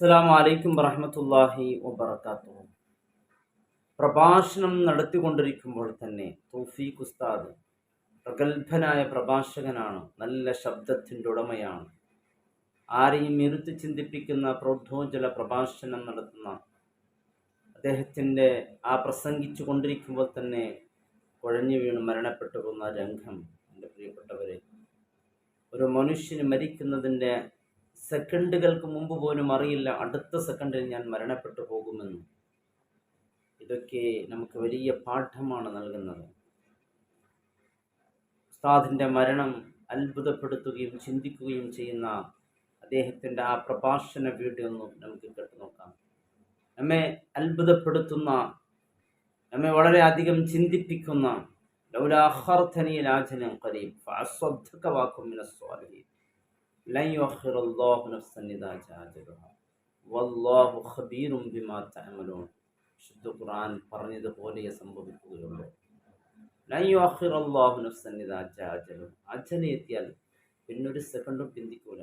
അസ്സലാമു അലൈക്കും വറഹ്മത്തുള്ളാഹി വബറകാതുഹു. പ്രഭാഷണം നടത്തിക്കൊണ്ടിരിക്കുമ്പോൾ തന്നെ തൗഫീഖ് ഉസ്താദ് പ്രഗത്ഭനായ പ്രഭാഷകനാണ്, നല്ല ശബ്ദത്തിൻ്റെ ഉടമയാണ്. ആരെയും ഇരുത്തി ചിന്തിപ്പിക്കുന്ന പ്രൗഢോജ്വല പ്രഭാഷണം നടത്തുന്ന അദ്ദേഹത്തിൻ്റെ ആ പ്രസംഗിച്ചു കൊണ്ടിരിക്കുമ്പോൾ തന്നെ കുഴഞ്ഞു വീണ് മരണപ്പെട്ടു പോകുന്ന രംഗം, എൻ്റെ പ്രിയപ്പെട്ടവരെ, ഒരു മനുഷ്യന് മരിക്കുന്നതിൻ്റെ സെക്കൻഡുകൾക്ക് മുമ്പ് പോലും അറിയില്ല അടുത്ത സെക്കൻഡിൽ ഞാൻ മരണപ്പെട്ടു പോകുമെന്ന്. ഇതൊക്കെ നമുക്ക് വലിയ പാഠമാണ് നൽകുന്നത്. ഉസ്താദിൻ്റെ മരണം അത്ഭുതപ്പെടുത്തുകയും ചിന്തിക്കുകയും ചെയ്യുന്ന അദ്ദേഹത്തിൻ്റെ ആ പ്രഭാഷണ വീഡിയോ ഒന്ന് നമുക്ക് കേട്ടു നോക്കാം. നമ്മെ അത്ഭുതപ്പെടുത്തുന്ന, നമ്മെ വളരെയധികം ചിന്തിപ്പിക്കുന്ന ലൗലാ അഖർതനി ഇലാ അജലിൻ ഖരീബ് ഫഅസ്വദ്ദഖ വഅകും മിനസ് സ്വാലിഹീൻ ലൻ യുഅഖിറല്ലാഹു നഫ്സൻ ഇദാ ജാഅ അജലുഹാ വല്ലാഹു ഖബീറും ബിമാ തഅമലൂൻ. ശുദ്ധ ഖുർആൻ പറഞ്ഞതുപോലെ സംഭവിക്കുകയുള്ളൂ. ലൻ യുഅഖിറല്ലാഹു നഫ്സൻ ഇദാ ജാഅ അജലുഹാ, അജൽ എത്തിയാൽ പിന്നൊരു സെക്കൻഡും പിന്തിക്കൂല.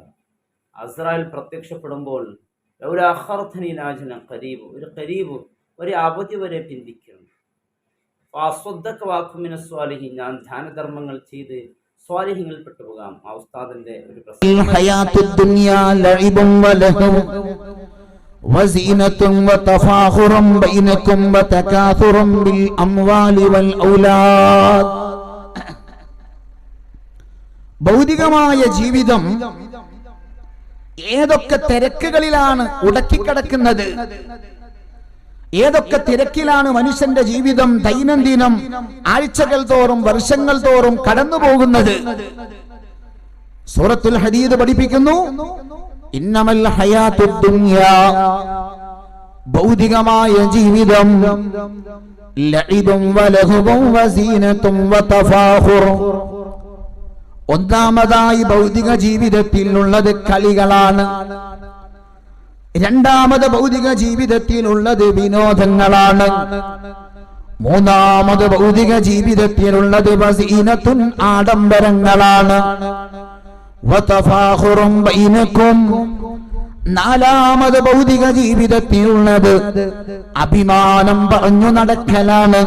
അസ്രായേൽ പ്രത്യക്ഷപ്പെടുമ്പോൾ ലൗലാ അഖർതനി ഇലാ അജലിൻ ഖരീബ്, ഒരു ഖരീബ്, ഒരു അവധി വരെ പിന്തിക്കണം. ഫഅസ്വദ്ദഖ വഅകും മിനസ് സ്വാലിഹീൻ, ഞാൻ ദാനധർമ്മങ്ങൾ ചെയ്ത് സ്വാലിഹീങ്ങളിൽ പെട്ടുപോകാം. ആ ഉസ്താദിന്റെ ഒരു ഭൗതികമായ ജീവിതം ഏതൊക്കെ തിരക്കുകളിലാണ് ഉടക്കിക്കിടക്കുന്നത്, ഏതൊക്കെ തിരക്കിലാണ് മനുഷ്യന്റെ ജീവിതം ദൈനംദിനം ആഴ്ചകൾ തോറും വർഷങ്ങൾ തോറും കടന്നു പോകുന്നത്. സൂറത്തുൽ ഹദീദ് പഠിപ്പിക്കുന്നു, ഇന്നമൽ ഹയാത്തുദ് ദുനിയാ, ഭൗതികമായ ജീവിതം ലഇബും വലഹുവും വസീനത്തും വതഫാഖുർ. ഒന്നാമതായി ഭൗതിക ജീവിതത്തിൽ ഉള്ളത് കളികളാണ്. രണ്ടാമത് ഭൗതിക ജീവിതത്തിലുള്ളത് വിനോദങ്ങളാണ്. മൂന്നാമത് ഭൗതിക ജീവിതത്തിലുള്ളത് വസീനത്തുൻ, ആഡംബരങ്ങളാണ്. വതഫാഖുറും ബൈനകും, നാലാമത് ഭൗതിക ജീവിതത്തിലുള്ളത് അഭിമാനം പറഞ്ഞു നടക്കലാണ്.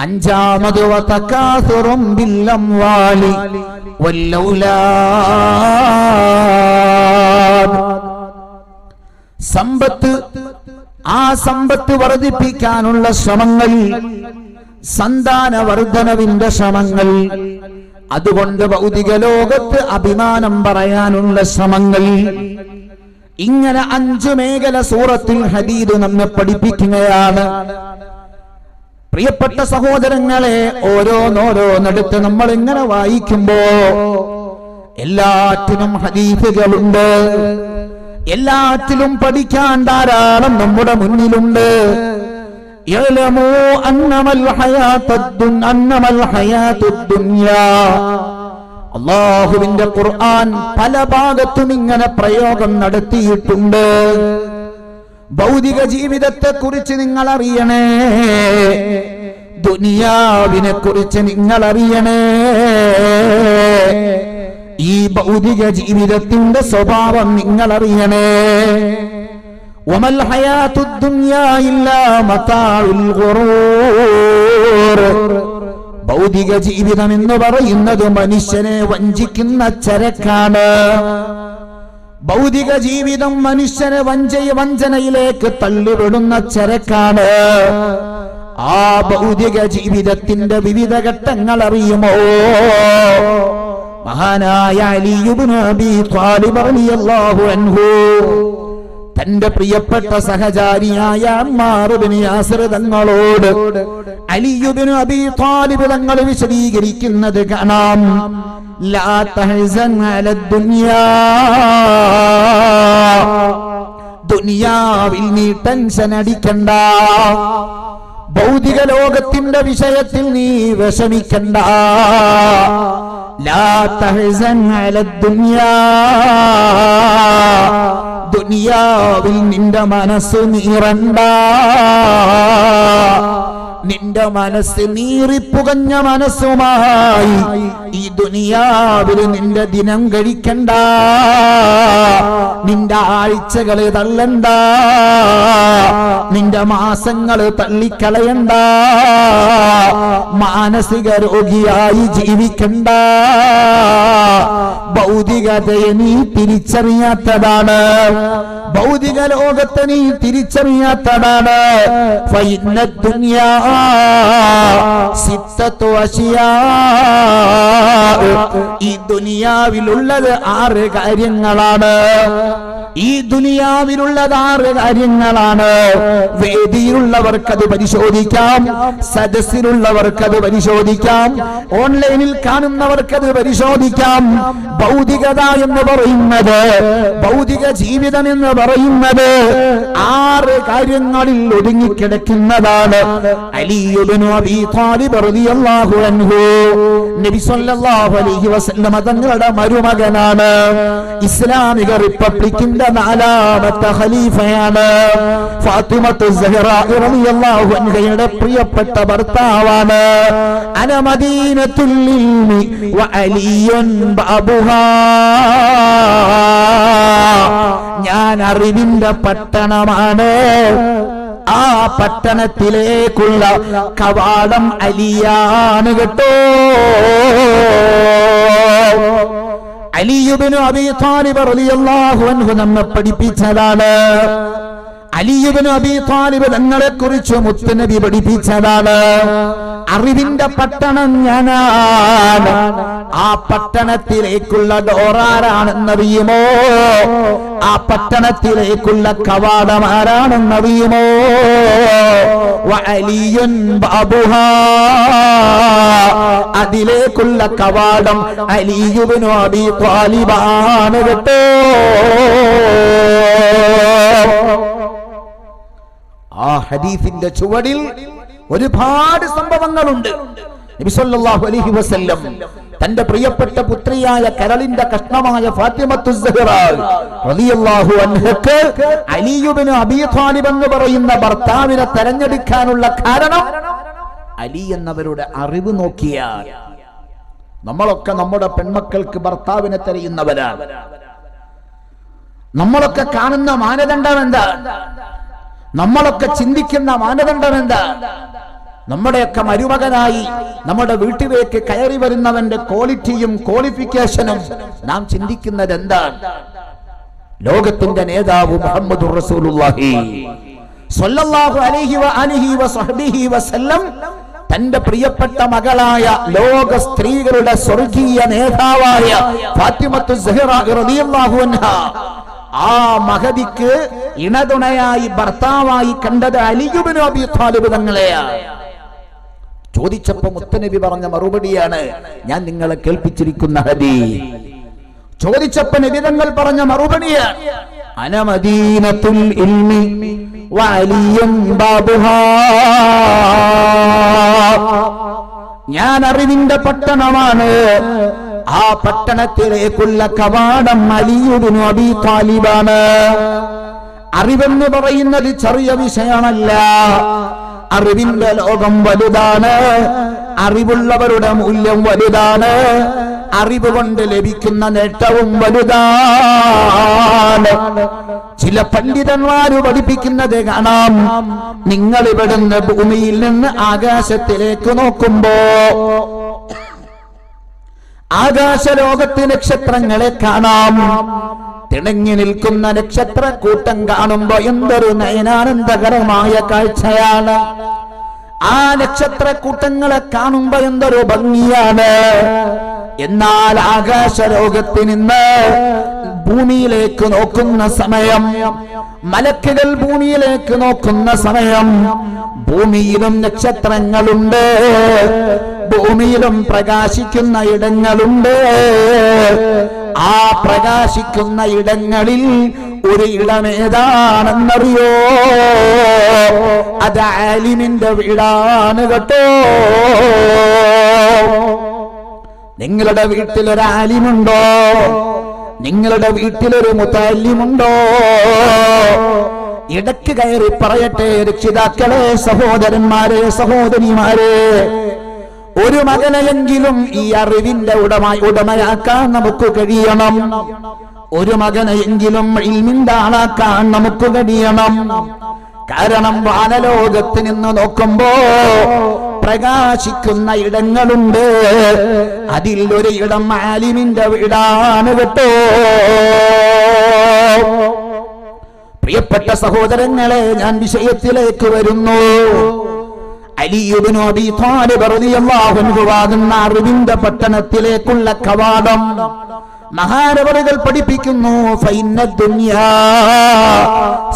അഞ്ചാമത് വതകാസുറും ബിൽ അംവാലി വൽ ഔലാദ്, സമ്പത്ത്, ആ സമ്പത്ത് വർദ്ധിപ്പിക്കാനുള്ള ശ്രമങ്ങൾ, സന്താന വർധനവിന്റെ ശ്രമങ്ങൾ, അതുകൊണ്ട് ഭൗതിക ലോകത്ത് അഭിമാനം പറയാനുള്ള ശ്രമങ്ങൾ. ഇങ്ങനെ 5 മേഖല സൂറത്തുൽ ഹദീദ് നമ്മെ പഠിപ്പിക്കുകയാണ്. പ്രിയപ്പെട്ട സഹോദരങ്ങളെ, ഓരോന്നോരോന്നെടുത്ത് നമ്മൾ ഇങ്ങനെ വായിക്കുമ്പോ എല്ലാറ്റിനും ഹദീസുകളുണ്ട്, എല്ലാറ്റിലും പഠിക്കാൻ ധാരാളം നമ്മുടെ മുന്നിലുണ്ട്. അല്ലാഹുവിന്റെ ഖുർആൻ പല ഭാഗത്തും ഇങ്ങനെ പ്രയോഗം നടത്തിയിട്ടുണ്ട്. ഭൗതിക ജീവിതത്തെ കുറിച്ച് നിങ്ങൾ അറിയണേ, ദുനിയാവിനെ കുറിച്ച് നിങ്ങൾ അറിയണേ. ഈ ഭൗതിക ജീവിതത്തിന്റെ സ്വഭാവം നിങ്ങൾ അറിയണേ. വമൽ ഹയാത്തുദ് ദുനിയാ ഇല്ലാ മതാഉൽ ഗുറൂർ. ഭൗതിക ജീവിതം എന്ന് പറയുന്നത് മനുഷ്യനെ വഞ്ചിക്കുന്ന ചരക്കാണ്. ഭൗതിക ജീവിതം മനുഷ്യനെ വഞ്ചനയിലേക്ക് തള്ളിവിടുന്ന ചരക്കാണ്. ആ ഭൗതിക ജീവിതത്തിന്റെ വിവിധ ഘട്ടങ്ങൾ അറിയുമോ? മഹാനായ അലി ഇബ്നു അബീ ത്വാലിബ് റളിയല്ലാഹു അൻഹു തന്റെ പ്രിയപ്പെട്ട സഹചാരിയായ അമ്മാർ ഇബ്നു യാസിർ തങ്ങളോട് അലി ഇബ്നു അബീ ത്വാലിബ് തങ്ങൾ വിശദീകരിക്കുന്നത് കാണാം. ലാ തഹ്സൻ അലദ് ദുനിയാ, ദുനിയാവിൽ നീ ടെൻഷൻ അടിക്കണ്ട, ഭൗതിക ലോകത്തിന്റെ വിഷയത്തിൽ നീ വിഷമിക്കണ്ട. ലാ തഹ്സൻ അലദ് ദുനിയാ, ദുനിയാവിൽ നിന്റെ മനസ്സ് നീറണ്ട. നിന്റെ മനസ്സ് നീറിപ്പുകഞ്ഞ മനസ്സുമായി ഈ ദുനിയാവിൽ നിന്റെ ദിനം കഴിക്കണ്ട, നിന്റെ ആഴ്ചകള് തള്ളണ്ട, നിന്റെ മാസങ്ങള് തള്ളിക്കളയണ്ട, മാനസിക രോഗിയായി ജീവിക്കണ്ട. ഭൗതികതയെ നീ തിരിച്ചറിയാത്തതാണ്, ഭൗതിക ലോകത്തെ നീ തിരിച്ചറിയാത്തതാണ്. ഈ ദുനിയാവിലുള്ളത് 6 കാര്യങ്ങളാണ്. ഈ ദുനിയാവിലുള്ളത് 6 കാര്യങ്ങളാണ്. വേദിയിലുള്ളവർക്കത് പരിശോധിക്കാം, സദസ്സിലുള്ളവർക്കത് പരിശോധിക്കാം, ഓൺലൈനിൽ കാണുന്നവർക്കത് പരിശോധിക്കാം. ഭൗതികത എന്ന് പറയുന്നത്, ഭൗതിക ജീവിതം എന്ന് പറയുന്നത് 6 കാര്യങ്ങളിൽ ഒതുങ്ങിക്കിടക്കുന്നതാണ്. അലി ഇബ്നു അബീ ത്വാലിബ് റളിയല്ലാഹു അൻഹു നബി സല്ലല്ലാഹു അലൈഹി വസല്ലം തങ്ങളുടെ മരുമകനാണ്. ഇസ്ലാമിക റിപ്പബ്ലിക്കിന്റെ 4ാമത്തെ ഖലീഫയാണ്. ഫാത്തിമത്തു സഹ്റ റളിയല്ലാഹു അൻഹയുടെ പ്രിയപ്പെട്ട ഭർത്താവാണ്. അന മദീനത്തുൽ ഇൽമി വ അലിയുൻ ബാബുഹാ, ഞാൻ അറിവിന്റെ പട്ടണമാണ്, ആ പട്ടണത്തിലേക്കുള്ള കവാടം അലിയാണ് കേട്ടോ. അലി ഇബ്നു അബീ ത്വാലിബ് റളിയല്ലാഹു അൻഹു നമ്മെ പഠിപ്പിച്ചതാണ്. അലി ഇബ്നു അബീ ത്വാലിബ് തങ്ങളെ കുറിച്ച് മുത്തുനബി പഠിപ്പിച്ചതാണ്. അറിവിന്റെ പട്ടണം ഞാനാണ്, ആ പട്ടണത്തിലേക്കുള്ള ഡോറാരാണെന്നറിയുമോ? ആ പട്ടണത്തിലേക്കുള്ള കവാടം ആരാണെന്നറിയുമോ? വഅലിയുൻ ബാബുഹാ, അതിലേക്കുള്ള കവാടം അലി ഇബ്നു അബീ ത്വാലിബാണ് കേട്ടോ. ആ ഹദീസിന്റെ ചുവടിൽ ഒരുപാട് സംഭവങ്ങളുണ്ട്. നബി സല്ലല്ലാഹു അലൈഹി വസല്ലം തന്റെ പ്രിയപ്പെട്ട പുത്രിയായ കരളിന്റെ കഷ്ണമായ ഫാത്തിമത്തു സഹ്റ റളിയല്ലാഹു അൻഹക്ക് അലി ഇബ്നു അബീ ത്വാലിബ് എന്ന് പറയുന്ന ഭർത്താവിനെ തെരഞ്ഞെടുക്കാനുള്ള കാരണം, അലി എന്നവരുടെ അറിവ് നോക്കിയാൽ നമ്മളൊക്കെ നമ്മുടെ പെൺമക്കൾക്ക് ഭർത്താവിനെ തിരയുന്നവരാണ്. നമ്മളൊക്കെ കാണുന്ന മാനദണ്ഡം എന്താ? നമ്മളൊക്കെ ചിന്തിക്കുന്ന മാനദണ്ഡം എന്താ? നമ്മുടെയൊക്കെ മരുമകനായി നമ്മുടെ വീട്ടിലേക്ക് കയറി വരുന്നവന്റെ ക്വാളിറ്റിയും ക്വാളിഫിക്കേഷനും നാം ചിന്തിക്കുന്നത് എന്താണ്? ലോകത്തിന്റെ നേതാവ് മുഹമ്മദുർ റസൂലുള്ളാഹി സ്വല്ലല്ലാഹു അലൈഹി വസഹ്ബിഹി വസല്ലം തന്റെ പ്രിയപ്പെട്ട മകളായ ലോക സ്ത്രീകളുടെ സ്വർഗീയ നേതാവായ ഫാത്തിമത്തു സഹ്റ റളിയല്ലാഹു അൻഹ, ആ മഹദിക്ക് ഇണതുണയായി ഭർത്താവായി കണ്ടത് അലി ഇബ്നു അബീ ത്വാലിബ് തങ്ങളെയാണ്. ചോദിച്ചപ്പോ മുത്തനബി പറഞ്ഞ മറുപടിയാണ് ഞാൻ നിങ്ങളെ കേൾപ്പിച്ചിരിക്കുന്ന ഹദീസ്. ചോദിച്ചപ്പോ നബി തങ്ങൾ പറഞ്ഞ മറുപടിയാണ് അന മദീനത്തുൽ ഇൽമി വ അലിയുൻ ബാബുഹാ, ഞാൻ അറിവിന്റെ പട്ടണമാണ്, ആ പട്ടണത്തിലേക്കുള്ള കവാടം അലി ഇബ്നു അബീ ത്വാലിബാണ്. അറിവെന്ന് പറയുന്നത് ചെറിയ വിഷയമല്ല, അറിവിന്റെ ലോകം വലുതാണ്, അറിവുള്ളവരുടെ മൂല്യം വലുതാണ്, അറിവ് കൊണ്ട് ലഭിക്കുന്ന നേട്ടവും വലുതാണ്. ചില പണ്ഡിതന്മാര് പഠിപ്പിക്കുന്നത് കാണാം, നിങ്ങൾ ഇവിടുന്ന് ഭൂമിയിൽ നിന്ന് ആകാശത്തിലേക്ക് നോക്കുമ്പോ ആകാശലോകത്ത് നക്ഷത്രങ്ങളെ കാണാം. തിളങ്ങി നിൽക്കുന്ന നക്ഷത്രക്കൂട്ടം കാണുമ്പോ എന്തൊരു നയനാനന്ദകരമായ കാഴ്ചയാണ്. ആ നക്ഷത്രക്കൂട്ടങ്ങളെ കാണുമ്പോ എന്തൊരു ഭംഗിയാണ്. എന്നാൽ ആകാശലോകത്ത് നിന്ന് ഭൂമിയിലേക്ക് നോക്കുന്ന സമയം, മലക്കുകൾ ഭൂമിയിലേക്ക് നോക്കുന്ന സമയം, ഭൂമിയിലും നക്ഷത്രങ്ങളുണ്ട്, ഭൂമിയിലും പ്രകാശിക്കുന്ന ഇടങ്ങളുണ്ട്. ആ പ്രകാശിക്കുന്ന ഇടങ്ങളിൽ ഒരു ഇടമേതാണെന്നറിയോ? അത് ആലിമിന്റെ വീടാണ് കേട്ടോ. നിങ്ങളുടെ വീട്ടിലൊരു ആലിമുണ്ടോ? നിങ്ങളുടെ വീട്ടിലൊരു മുതല്ലിമുണ്ടോ? ഇടയ്ക്ക് കയറി പറയട്ടെ, രക്ഷിതാക്കളെ, സഹോദരന്മാരെ, സഹോദരിമാരെ, ഒരു മകനെയെങ്കിലും ഈ അറിവിന്റെ ഉടമയാക്കാൻ നമുക്ക് കഴിയണം. ഒരു മകനെയെങ്കിലും ഇൽമിന്റെ ആളാക്കാൻ നമുക്ക് കഴിയണം. കാരണം വാനലോകത്ത് നിന്ന് നോക്കുമ്പോ പ്രകാശിക്കുന്ന ഇടങ്ങളുണ്ട്. അതിൽ ഒരു ഇടം ആലിമിന്റെ വീടാണ് കേട്ടോ. പ്രിയപ്പെട്ട സഹോദരങ്ങളെ, ഞാൻ വിഷയത്തിലേക്ക് വരുന്നു. അലി ഇബ്നു അബീ ത്വാലിബ് റളിയല്ലാഹു അൻഹു ആകുന്ന അറിവിന്റെ പട്ടണത്തിലേക്കുള്ള കവാടം മഹാനവറുകൾ പഠിപ്പിക്കുന്നു. ഫൈന ദുനിയാ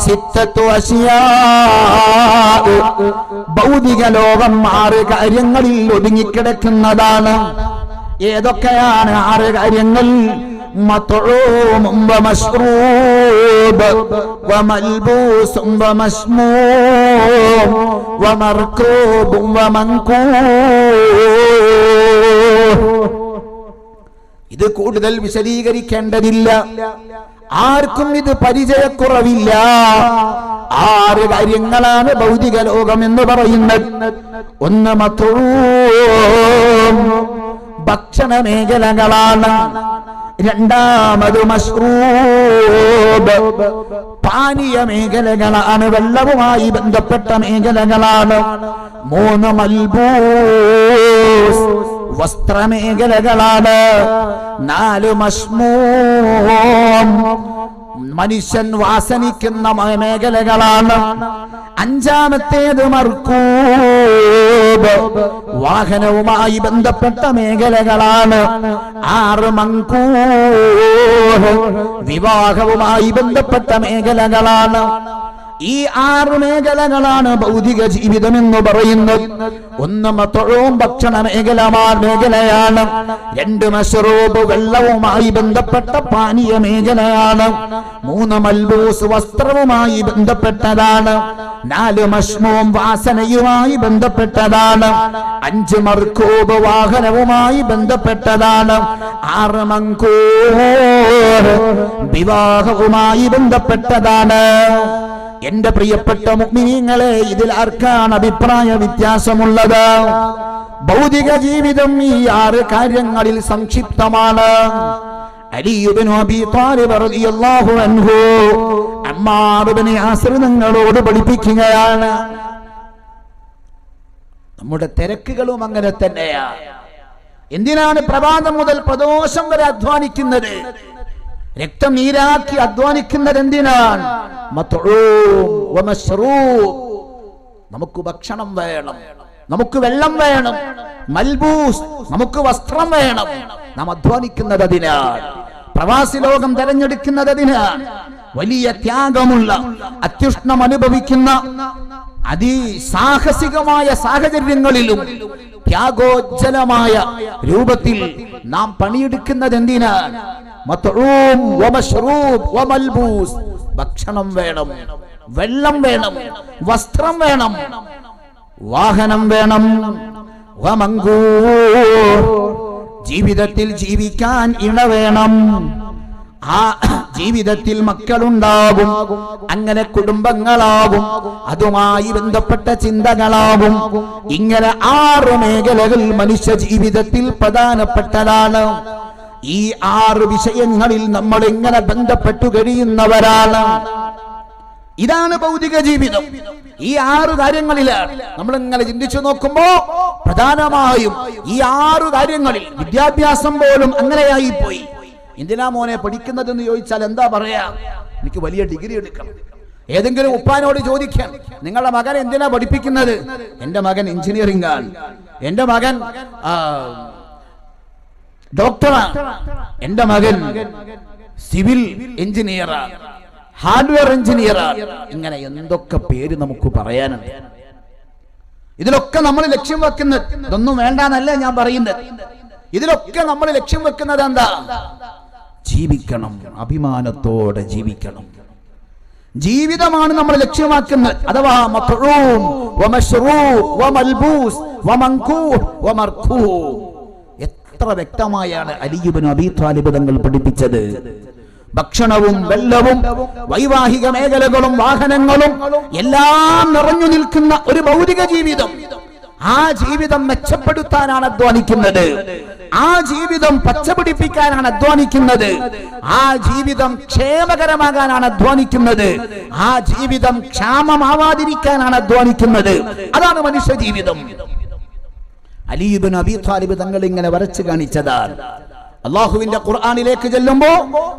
സിത്തത്തു അശിയാ, ഭൗതിക ലോകം 6 കാര്യങ്ങളിൽ ഒതുങ്ങിക്കിടക്കുന്നതാണ്. ഏതൊക്കെയാണ് 6 കാര്യങ്ങൾ? മത്ഊമും വമശ്റൂബ് വമൽബൂസും വമശ്മൂം വമർകൂബും വമൻകൂഹ്. ഇത് കൂടുതൽ വിശദീകരിക്കേണ്ടതില്ല, ആർക്കും ഇത് പരിചയക്കുറവില്ല. 6 കാര്യങ്ങളാണ് ഭൗതിക ലോകം എന്ന് പറയുന്നത്. ഒന്ന് മത്ഊം, ഭക്ഷണ മേഖലകളാണ്. രണ്ടാമത് മശ്റൂബ്, പാനീയ മേഖലകളാണ്, വെള്ളവുമായി ബന്ധപ്പെട്ട മേഖലകളാണ്. 3 മൽബൂസ്, വസ്ത്രമേഖലകളാണ്. 4 മശ്മൂം, മനുഷ്യൻ വാസനിക്കുന്ന മേഖലകളാണ്. 5-ാമത്തേത് മർകൂബ്, വാഹനവുമായി ബന്ധപ്പെട്ട മേഖലകളാണ്. 6 മൻകൂഹ്, വിവാഹവുമായി ബന്ധപ്പെട്ട മേഖലകളാണ്. ഈ 6 മേഖലകളാണ് ഭൗതിക ജീവിതം എന്ന് പറയുന്നത്. 1 മത്ഊം, ഭക്ഷണ മേഖലയാണ്. 2 മശ്റൂബ്, വെള്ളവുമായി ബന്ധപ്പെട്ട പാനീയ മേഖലയാണ്. 3 മൽബൂസ്, വസ്ത്രവുമായി ബന്ധപ്പെട്ടതാണ്. 4 മശ്മൂം, വാസനയുമായി ബന്ധപ്പെട്ടതാണ്. 5 മർകൂബ്, വാഹനവുമായി ബന്ധപ്പെട്ടതാണ്. 6 മൻകൂഹ്, വിവാഹവുമായി ബന്ധപ്പെട്ടതാണ്. എന്റെ പ്രിയപ്പെട്ട മുഅ്മിനീങ്ങളെ, ഇതിൽ ആർക്കാണ് അഭിപ്രായ വ്യത്യാസമുള്ളത്? ഭൗതിക ജീവിതം ഈ 6 കാര്യങ്ങളിൽ സംക്ഷിപ്തമാണ്. അലി ഇബ്നു അബീ ത്വാലിബ് റളിയല്ലാഹു അൻഹു അമ്മാർ ഇബ്നു യാസിർ നിങ്ങളോട് പഠിപ്പിക്കുകയാണ്. നമ്മുടെ തിരക്കുകളും അങ്ങനെ തന്നെയാണ്. എന്തിനാണ് പ്രഭാതം മുതൽ പ്രദോഷം വരെ അധ്വാനിക്കുന്നത്? രക്തം നീരാക്കി അധ്വാനിക്കുന്നത് എന്തിനാണ്? മത്ഊം വമശ്റൂബ്, നമുക്ക് ഭക്ഷണം വേണം, നമുക്ക് വെള്ളം വേണം. മൽബൂസ്, നമുക്ക് വസ്ത്രം വേണം. നാം അധ്വാനിക്കുന്നത് അതിനാണ്. പ്രവാസി ലോകം തെരഞ്ഞെടുക്കുന്നത് അതിനാണ്. വലിയ ത്യാഗമുള്ള, അത്യുഷ്ണം അനുഭവിക്കുന്ന, അതിസാഹസികമായ സാഹചര്യങ്ങളിലും ത്യാഗോജ്ജലമായ രൂപത്തിൽ നാം പണിയെടുക്കുന്നത് എന്തിനാണ്? മത്ഊം വമശ്റൂബ് വമൽബൂസ്, ഭക്ഷണം വേണം, വെള്ളം വേണം, വസ്ത്രം വേണം, വാഹനം വേണം. വമൻകൂഹ്, ജീവിതത്തിൽ ജീവിക്കാൻ ഇണ വേണം. ആ ജീവിതത്തിൽ മക്കളുണ്ടാകും, അങ്ങനെ കുടുംബങ്ങളാകും, അതുമായി ബന്ധപ്പെട്ട ചിന്തകളാകും. ഇങ്ങനെ 6 മേഖലകൾ മനുഷ്യ ജീവിതത്തിൽ പ്രധാനപ്പെട്ടതാണ്. ഈ 6 വിഷയങ്ങളിൽ നമ്മൾ എങ്ങനെ ബന്ധപ്പെട്ടു കഴിയുന്നവരാണ്? ഇതാണ് ഭൗതിക ജീവിതം. ഈ 6 കാര്യങ്ങളിലാണ് നമ്മൾ ഇങ്ങനെ ചിന്തിച്ചു നോക്കുമ്പോ പ്രധാനമായും ഈ 6 കാര്യങ്ങളിൽ വിദ്യാഭ്യാസം പോലും അങ്ങനെയായി പോയി. എന്തിനാ മോനെ പഠിക്കുന്നതെന്ന് ചോദിച്ചാൽ എന്താ പറയാ? എനിക്ക് വലിയ ഡിഗ്രി എടുക്കണം. ഏതെങ്കിലും ഉപ്പാനോട് ചോദിക്കാൻ, നിങ്ങളുടെ മകൻ എന്തിനാ പഠിപ്പിക്കുന്നത്? എന്റെ മകൻ എഞ്ചിനീയറിംഗ് ആണ്, എന്റെ മകൻ ഡോക്ടറാണ്, എന്റെ മകൻ സിവിൽ എഞ്ചിനീയറാണ്, ഹാർഡ്വെയർ എഞ്ചിനീയറാണ്. ഇങ്ങനെ എന്തൊക്കെ പേര് നമുക്ക് പറയാനുണ്ട്. ഇതിലൊക്കെ നമ്മൾ ലക്ഷ്യം വെക്കുന്നത്, ഇതൊന്നും വേണ്ടാന്നല്ല ഞാൻ പറയുന്നത്, ഇതിലൊക്കെ നമ്മൾ ലക്ഷ്യം വെക്കുന്നത് എന്താ? ജീവിക്കണം, അഭിമാനത്തോടെ ജീവിക്കണം. ജീവിതമാണ് നമ്മൾ ലക്ഷ്യമാക്കുന്നത്. അഥവാ മത്ഊം വമശ്റൂബ് വമൽബൂസ് വമൻകൂഹ് വമർകൂഹ്. എത്ര വ്യക്തമായാണ് അലി ഇബ്നു അബീ ത്വാലിബ് തങ്ങൾ പഠിപ്പിച്ചത്. ഭക്ഷണവും വെള്ളവും വൈവാഹിക മേഖലകളും വാഹനങ്ങളും എല്ലാം നിറഞ്ഞു നിൽക്കുന്ന ഒരു ഭൗതിക ജീവിതം. ആ ജീവിതം മെച്ചപ്പെടുത്താനാണ് അധ്വാനിക്കുന്നത്. ആ ജീവിതം പച്ചപിടിപ്പിക്കാനാണ് അധ്വാനിക്കുന്നത്. ആ ജീവിതം ക്ഷേമകരമാകാനാണ് അധ്വാനിക്കുന്നത്. ആ ജീവിതം ക്ഷാമമാവാതിരിക്കാനാണ് അധ്വാനിക്കുന്നത്. അതാണ് മനുഷ്യ ജീവിതം. അലി ഇബ്നു അബീ ത്വാലിബ് തങ്ങൾ ഇങ്ങനെ വരച്ചു കാണിച്ചതാണ്. അല്ലാഹുവിന്റെ ഖുർആനിലേക്ക് ചെല്ലുമ്പോ,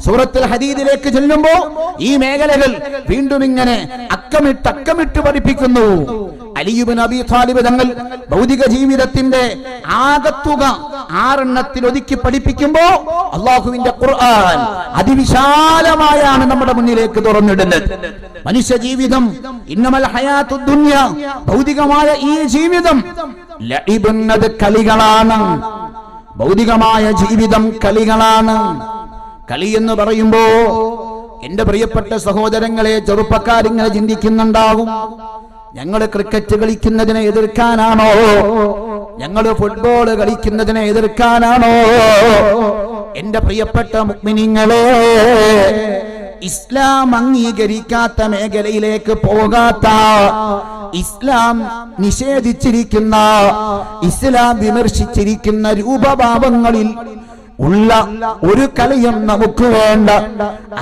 സൂറത്തുൽ ഹദീദിലേക്ക് ചെല്ലുമ്പോ ഈ മേഖലകൾ വീണ്ടും ഇങ്ങനെ അക്കമിട്ട് പഠിപ്പിക്കുന്നു. അലി ഇബ്നു അബീ ത്വാലിബ് തങ്ങൾ ഭൗതിക ജീവിതത്തിന്റെ ആകത്തുക 6 ഒതുക്കി പഠിപ്പിക്കുമ്പോ അല്ലാഹുവിന്റെ ഖുർആൻ അതിവിശാലമായാണ് നമ്മുടെ മുന്നിലേക്ക് തുറന്നിടുന്നത്. മനുഷ്യ ജീവിതം ഇന്നമൽ ഹയാത്തുദ് ദുനിയ, ഭൗതികമായ ഈ ജീവിതം ലഇബുൻ, അത് കളികളാണ്. ഭൗതികമായ ജീവിതം കളികളാണ്. കളി എന്ന് പറയുമ്പോ എന്റെ പ്രിയപ്പെട്ട സഹോദരങ്ങളെ, ചെറുപ്പക്കാരിങ്ങനെ ചിന്തിക്കുന്നുണ്ടാകും, ഞങ്ങള് ക്രിക്കറ്റ് കളിക്കുന്നതിനെ എതിർക്കാനാണോ, ഞങ്ങള് ഫുട്ബോൾ കളിക്കുന്നതിനെ എതിർക്കാനാണോ? എന്റെ പ്രിയപ്പെട്ട മുഅ്മിനീങ്ങളെ, ഇസ്ലാം അംഗീകരിക്കാത്ത മേഖലയിലേക്ക് പോകാത്ത, ഇസ്ലാം നിഷേധിച്ചിരിക്കുന്ന, ഇസ്ലാം വിമർശിച്ചിരിക്കുന്ന രൂപഭാവങ്ങളിൽ ഉള്ള ഒരു കളിയും നമുക്ക് വേണ്ട.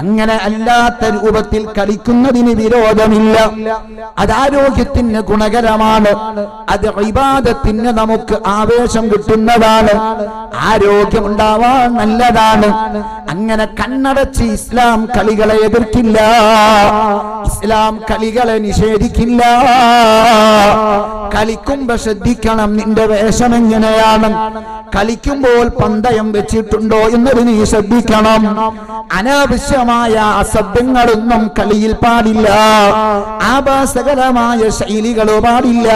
അങ്ങനെ അല്ലാത്ത രൂപത്തിൽ കളിക്കുന്നതിന് വിരോധമില്ല. അത് ആരോഗ്യത്തിന് ഗുണകരമാണ്. അത് ഇബാദത്തിന് നമുക്ക് ആവേശം കിട്ടുന്നതാണ്. ആരോഗ്യമുണ്ടാവാൻ നല്ലതാണ്. അങ്ങനെ കണ്ണടച്ച് ഇസ്ലാം കളികളെ എതിർക്കില്ല. ഇസ്ലാം കളികളെ നിഷേധിക്കില്ല. കളിക്കുമ്പോ ശ്രദ്ധിക്കണം, നിന്റെ വേഷം എങ്ങനെയാണ്, കളിക്കുമ്പോൾ പന്തയം വെച്ചിട്ടുണ്ടോ എന്നത് നീ ശ്രദ്ധിക്കണം. അനാവശ്യമായ അസഭ്യങ്ങളൊന്നും കളിയിൽ പാടില്ല. ആഭാസകരമായ ശൈലികൾ പാടില്ല.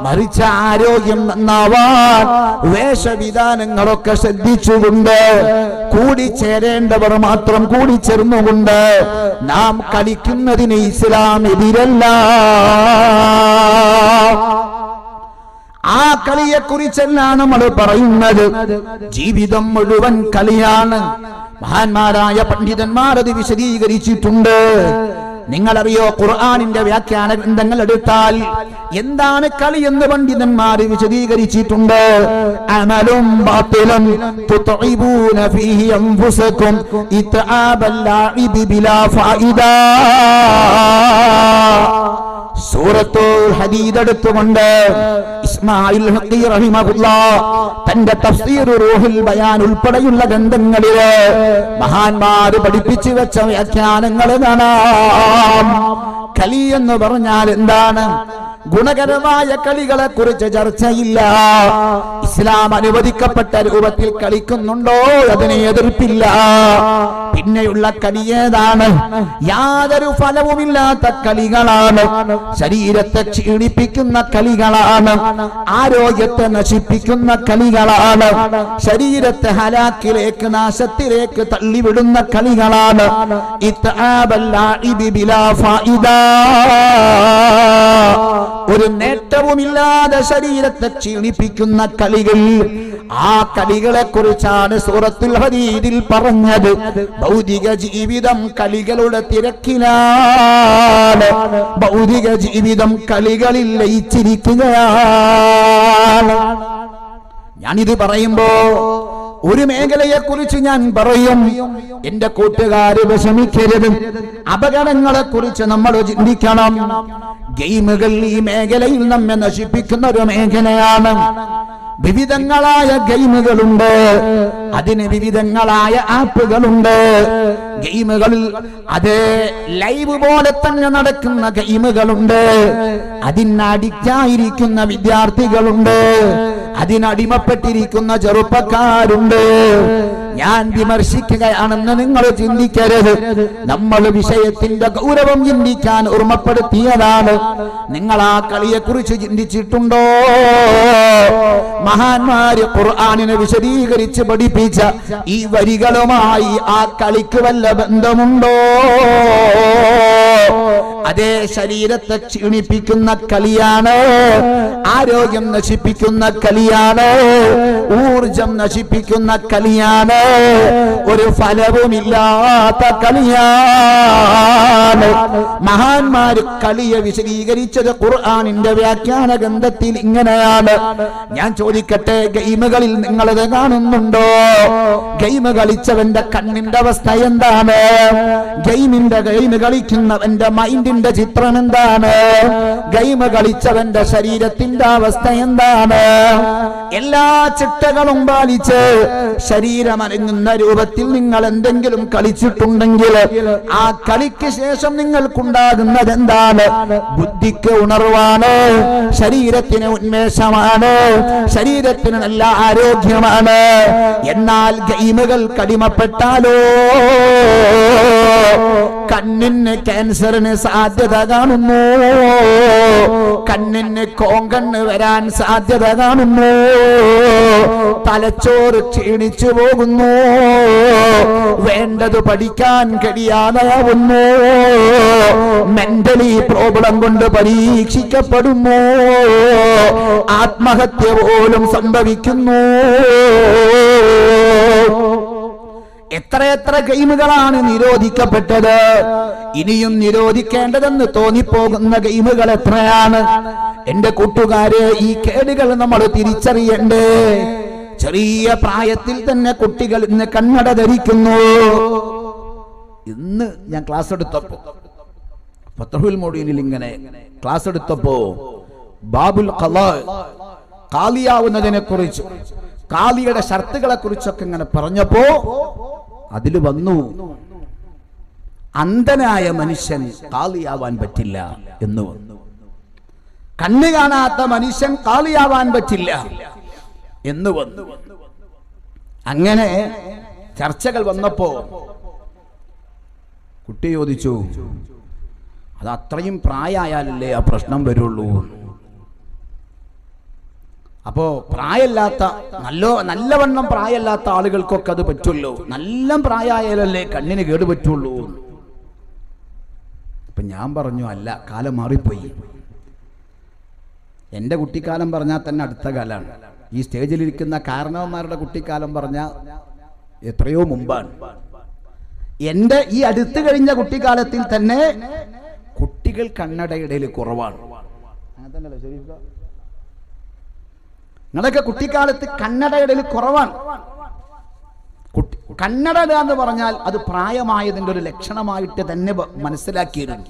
മറിച്ച് ആരോഗ്യം നന്നാവാൻ വേഷവിധാനങ്ങളൊക്കെ ശ്രദ്ധിച്ചുകൊണ്ട്, കൂടിച്ചേരേണ്ടവർ മാത്രം കൂടിച്ചേർന്നുകൊണ്ട് നാം കളിക്കുന്നതിന് ഇസ്ലാം എതിരല്ല. ആ കളിയെ കുറിച്ചെല്ലാം നമ്മൾ പറയുന്നത്. ജീവിതം മുഴുവൻ കളിയാണ്. മഹാന്മാരായ പണ്ഡിതന്മാർ അത് വിശദീകരിച്ചിട്ടുണ്ട്. നിങ്ങളറിയോ, ഖുർആനിന്റെ വ്യാഖ്യാന ഗ്രന്ഥങ്ങൾ എടുത്താൽ എന്താണ് കളി എന്ന് പണ്ഡിതന്മാർ വിശദീകരിച്ചിട്ടുണ്ട്. അമലും ബാത്തിലും തുതഇബൂന ഫീഹി അൻഫുസകും ഇത്ആബൽ ലാഇബി ബിലാ ഫായിദാ. സൂറത്തുൽ ഹദീദ് എടുത്തുകൊണ്ട് ഇസ്മായിൽ ഹഖി റഹിമഹുല്ലാഹ് തന്റെ തഫ്സീർ റൂഹുൽ ബയാൻ ഉൾപ്പെടെയുള്ള ഗ്രന്ഥങ്ങളില് മഹാന്മാർ പഠിപ്പിച്ചു വെച്ച വ്യാഖ്യാനങ്ങൾ കാണാം. കളി എന്ന് പറഞ്ഞാൽ എന്താണ്? ഗുണകരമായ കളികളെ കുറിച്ച് ചർച്ചയില്ല. ഇസ്ലാം അനുവദിക്കപ്പെട്ട രൂപത്തിൽ കളിക്കുന്നുണ്ടോ, അതിനെ എതിർപ്പില്ല. പിന്നെയുള്ള കളി ഏതാണ്? യാതൊരു ഫലവുമില്ലാത്ത കളികളാണ്. ശരീരത്തെ ക്ഷീണിപ്പിക്കുന്ന കളികളാണ്. ആരോഗ്യത്തെ നശിപ്പിക്കുന്ന കളികളാണ്. ശരീരത്തെ ഹലാക്കിലേക്ക്, നാശത്തിലേക്ക് തള്ളിവിടുന്ന കളികളാണ്. ഇത്ആബൽ ലാഇബി ബിലാ ഫായിദാ, ഒരു നേട്ടവുമില്ലാതെ ശരീരത്തെ ക്ഷീണിപ്പിക്കുന്ന കളികൾ. ആ കളികളെ കുറിച്ചാണ് സൂറത്തുൽ ഹദീദിൽ പറഞ്ഞത്. ഭൗതിക ജീവിതം കളികളുടെ തിരക്കിലാണ്. ഭൗതിക ജീവിതം കളികളിൽ ലയിച്ചിരിക്കുകയാണ്. ഞാനിത് പറയുമ്പോ ഒരു മേഖലയെ കുറിച്ച് ഞാൻ പറയും. എന്റെ കൂട്ടുകാര് വിഷമിക്കരുത്. അപകടങ്ങളെ കുറിച്ച് നമ്മൾ ചിന്തിക്കണം. ഗെയിമുകൾ ഈ മേഖലയിൽ നമ്മെ നശിപ്പിക്കുന്ന ഒരു മേഖലയാണ്. വിവിധങ്ങളായ ഗെയിമുകളുണ്ട്. അതിന് വിവിധങ്ങളായ ആപ്പുകളുണ്ട്. ഗെയിമുകളിൽ അതേ ലൈവ് പോലെ തന്നെ നടക്കുന്ന ഗെയിമുകളുണ്ട്. അതിന് അഡിക്റ്റായിരിക്കുന്ന വിദ്യാർത്ഥികളുണ്ട്. അതിനടിമപ്പെട്ടിരിക്കുന്ന ചെറുപ്പക്കാരുണ്ട്. ഞാൻ വിമർശിക്കുകയാണെന്ന് നിങ്ങൾ ചിന്തിക്കരുത്. നമ്മൾ വിഷയത്തിന്റെ ഗൗരവം ചിന്തിക്കാൻ ഓർമ്മപ്പെടുത്തിയതാണ്. നിങ്ങൾ ആ കളിയെ കുറിച്ച് ചിന്തിച്ചിട്ടുണ്ടോ? മഹാന്മാര് ഖുർആനിനെ വിശദീകരിച്ച് പഠിപ്പിച്ച ഈ വരികളുമായി ആ കളിക്ക് വല്ല ബന്ധമുണ്ടോ? അതേ ശരീരത്തെ ക്ഷീണിപ്പിക്കുന്ന കളിയാണ്, ആരോഗ്യം നശിപ്പിക്കുന്ന കളിയാണ്, ഊർജം നശിപ്പിക്കുന്ന കളിയാണ്, ഒരു ഫലവുമില്ലാത്ത കളിയാണ്. മഹാന്മാര് കളിയെ വിശദീകരിച്ചത് ഖുർആനിന്റെ വ്യാഖ്യാന ഗ്രന്ഥത്തിൽ ഇങ്ങനെയാണ്. ഞാൻ ചോദിക്കട്ടെ, ഗെയിമുകളിൽ നിങ്ങളത് കാണുന്നുണ്ടോ? ഗെയിം കളിച്ചവന്റെ കണ്ണിന്റെ അവസ്ഥ എന്താണ്? ഗെയിം കളിക്കുന്നവന്റെ മൈൻഡിന്റെ ചിത്രം എന്താണ്? ഗെയിം കളിച്ചവന്റെ ശരീരത്തിന്റെ അവസ്ഥ എന്താണ്? എല്ലാ ചിട്ടകളും പാലിച്ച് ശരീരം അനങ്ങുന്ന രൂപത്തിൽ നിങ്ങൾ എന്തെങ്കിലും കളിച്ചിട്ടുണ്ടെങ്കിൽ ആ കളിക്ക് ശേഷം നിങ്ങൾക്കുണ്ടാകുന്നത് എന്താണ്? ബുദ്ധിക്ക് ഉണർവാണ്, ശരീരത്തിന് ഉന്മേഷമാണ്, ശരീരത്തിന് നല്ല ആരോഗ്യമാണ്. എന്നാൽ ഗെയിമുകൾ കടിമപ്പെട്ടാലോ കണ്ണിന് ക്യാൻസറിന് സാധ്യത കാണുന്നു, കണ്ണിന് കോങ്കണ്ണ് വരാൻ സാധ്യത കാണുന്നു, തലച്ചോറ് ക്ഷീണിച്ചു പോകുന്നു, വേണ്ടത് പഠിക്കാൻ കഴിയാതാവുന്നു, മെന്റലി പ്രോബ്ലം കൊണ്ട് പരീക്ഷിക്കപ്പെടുന്നു, ആത്മഹത്യ പോലും സംഭവിക്കുന്നു. എത്രയെത്ര ഗെയിമുകളാണ് നിരോധിക്കപ്പെട്ടത്, ഇനിയും നിരോധിക്കേണ്ടതെന്ന് തോന്നിപ്പോകുന്ന ഗെയിമുകൾ എത്രയാണ്. എന്റെ കൂട്ടുകാരെ, ഈ കേടുകൾ നമ്മൾ തിരിച്ചറിയണ്ടേ? ചെറിയ പ്രായത്തിൽ തന്നെ കുട്ടികൾ ഇന്ന് കണ്ണട ധരിക്കുന്നു. ഇന്ന് ഞാൻ ക്ലാസ് എടുത്തപ്പോ ഫത്ഹുൽ മുഈനിൽ ഇങ്ങനെ ക്ലാസ് എടുത്തപ്പോ ബാബുൽ ഖളാ, കാലിയാവുന്നതിനെ കുറിച്ച്, കാലിയുടെ ഷർത്തുകളെ കുറിച്ചൊക്കെ ഇങ്ങനെ പറഞ്ഞപ്പോ അതിൽ വന്നു, അന്ധനായ മനുഷ്യൻ കാലിയാവാൻ പറ്റില്ല എന്ന് വന്നു. കണ്ണ് കാണാത്ത മനുഷ്യൻ കാലിയാവാൻ പറ്റില്ല എന്ന് വന്നു. അങ്ങനെ ചർച്ചകൾ വന്നപ്പോ കുട്ടി ചോദിച്ചു, അത് അത്രയും പ്രായമായാലല്ലേ ആ പ്രശ്നം വരുള്ളൂ. അപ്പോ പ്രായമില്ലാത്ത നല്ലവണ്ണം പ്രായമില്ലാത്ത ആളുകൾക്കൊക്കെ അത് പറ്റുള്ളൂ, നല്ല പ്രായമായാലല്ലേ കണ്ണിന് കേട് പറ്റുള്ളൂ. അപ്പൊ ഞാൻ പറഞ്ഞു, അല്ല, കാലം മാറിപ്പോയി. എൻ്റെ കുട്ടിക്കാലം പറഞ്ഞാൽ തന്നെ അടുത്ത കാലമാണ്. ഈ സ്റ്റേജിലിരിക്കുന്ന കാരണവന്മാരുടെ കുട്ടിക്കാലം പറഞ്ഞാൽ എത്രയോ മുമ്പാണ്. എൻ്റെ ഈ അടുത്ത് കഴിഞ്ഞ കുട്ടിക്കാലത്തിൽ തന്നെ കുട്ടികൾ കണ്ണടയിടയിൽ കുറവാണ്. നിങ്ങളൊക്കെ കുട്ടിക്കാലത്ത് കണ്ണടയിടയിൽ കുറവാണ്. കണ്ണട എന്ന് പറഞ്ഞാൽ അത് പ്രായമായതിൻ്റെ ഒരു ലക്ഷണമായിട്ട് തന്നെ മനസ്സിലാക്കിയിരുന്നു.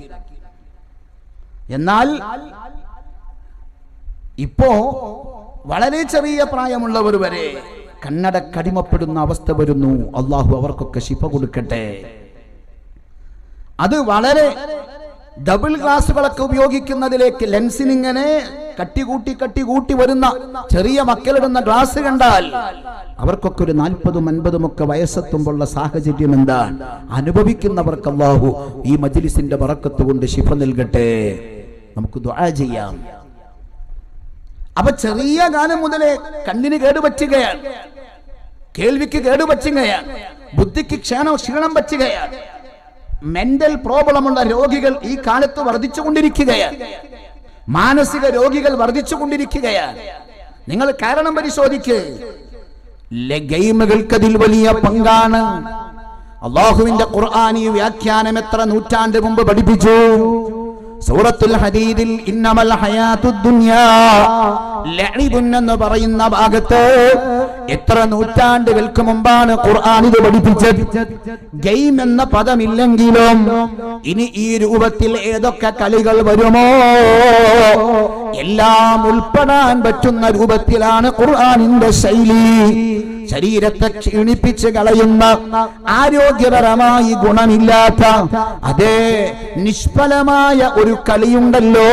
എന്നാൽ ഇപ്പോ വളരെ ചെറിയ പ്രായമുള്ളവർ വരെ കണ്ണട കടിമപ്പെടുന്ന അവസ്ഥ വരുന്നു. അള്ളാഹു അവർക്കൊക്കെ ശിഫ കൊടുക്കട്ടെ. അത് ഡബിൾ ഗ്ലാസുകളൊക്കെ ഉപയോഗിക്കുന്നതിലേക്ക് ലെൻസിനിങ്ങനെ കട്ടികൂട്ടി വരുന്ന ചെറിയ മക്കളിടുന്ന ഗ്ലാസ് കണ്ടാൽ അവർക്കൊക്കെ ഒരു 40-50 ഒക്കെ വയസ്സെത്തുമ്പോഴുള്ള സാഹചര്യം എന്താ അനുഭവിക്കുന്നവർക്ക് അല്ലാഹു ഈ മജ്ലിസിന്റെ ബറക്കത്ത് കൊണ്ട് ശിഫ നൽകട്ടെ. നമുക്ക് ദുആ ചെയ്യാം. അപ്പൊ ചെറിയ കാലം മുതലേ കണ്ണിന് കേടുപറ്റുകയാണ്, കേൾവിക്ക് കേടുപറ്റുകയാണ്, ബുദ്ധിക്ക് ക്ഷീണം പറ്റുകയാണ്. മെന്റൽ പ്രോബ്ലമുള്ള രോഗികൾ ഈ കാലത്ത് വർദ്ധിച്ചുകൊണ്ടിരിക്കുകയാണ്, മാനസിക രോഗികൾ വർദ്ധിച്ചുകൊണ്ടിരിക്കുകയാണ്. നിങ്ങൾ കാരണം പരിശോധിക്ക്. ഗെയിമുകൾക്കതിൽ വലിയ പങ്കാണ്. അല്ലാഹുവിന്റെ ഖുർആനി വ്യാഖ്യാനം എത്ര നൂറ്റാണ്ട് മുമ്പ് പഠിപ്പിച്ചു. സൂറത്തുൽ ഹദീദിൽ ഇന്നമൽ ഹയാത്തുദ് ദുനിയാ ലഇബുൻ എന്ന് പറയുന്ന ഭാഗത്ത് എത്ര നൂറ്റാണ്ടുകൾക്ക് മുമ്പാണ് ഖുർആൻ ഇത് പഠിപ്പിച്ചത്. ഗെയിം എന്ന പദമില്ലെങ്കിലും ഇനി ഈ രൂപത്തിൽ ഏതൊക്കെ കളികൾ വരുമോ എല്ലാം ഉൾപ്പെടാൻ പറ്റുന്ന രൂപത്തിലാണ് ഖുർആനിന്റെ ശൈലി. ശരീരത്തെ ക്ഷീണിപ്പിച്ച് കളയുന്ന, ആരോഗ്യപരമായി ഗുണമില്ലാത്ത അതേ നിഷ്ഫലമായ ഒരു കളിയുണ്ടല്ലോ,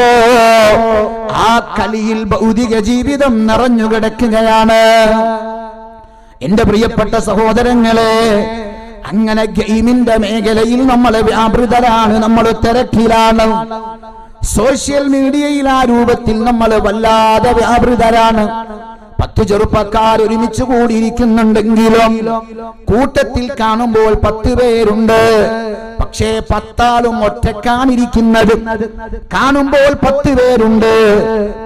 ആ കളിയിൽ ഭൗതിക ജീവിതം നിറഞ്ഞു കിടക്കുകയാണ്. എന്റെ പ്രിയപ്പെട്ട സഹോദരങ്ങളെ, അങ്ങനെ ഗെയിമിന്റെ മേഖലയിൽ നമ്മൾ വ്യാപൃതരാണ്, നമ്മൾ തിരക്കിലാണ്. സോഷ്യൽ മീഡിയയിൽ ആ രൂപത്തിൽ നമ്മൾ വല്ലാതെ വ്യാപൃതരാണ്. 10 ചെറുപ്പക്കാർ ഒരുമിച്ച് കൂടിയിരിക്കുന്നുണ്ടെങ്കിലും കൂട്ടത്തിൽ കാണുമ്പോൾ 10 പേരുണ്ട്. പക്ഷേ 10 ആളും ഒറ്റക്കാണിരിക്കുന്നത്. കാണുമ്പോൾ 10 പേരുണ്ട്,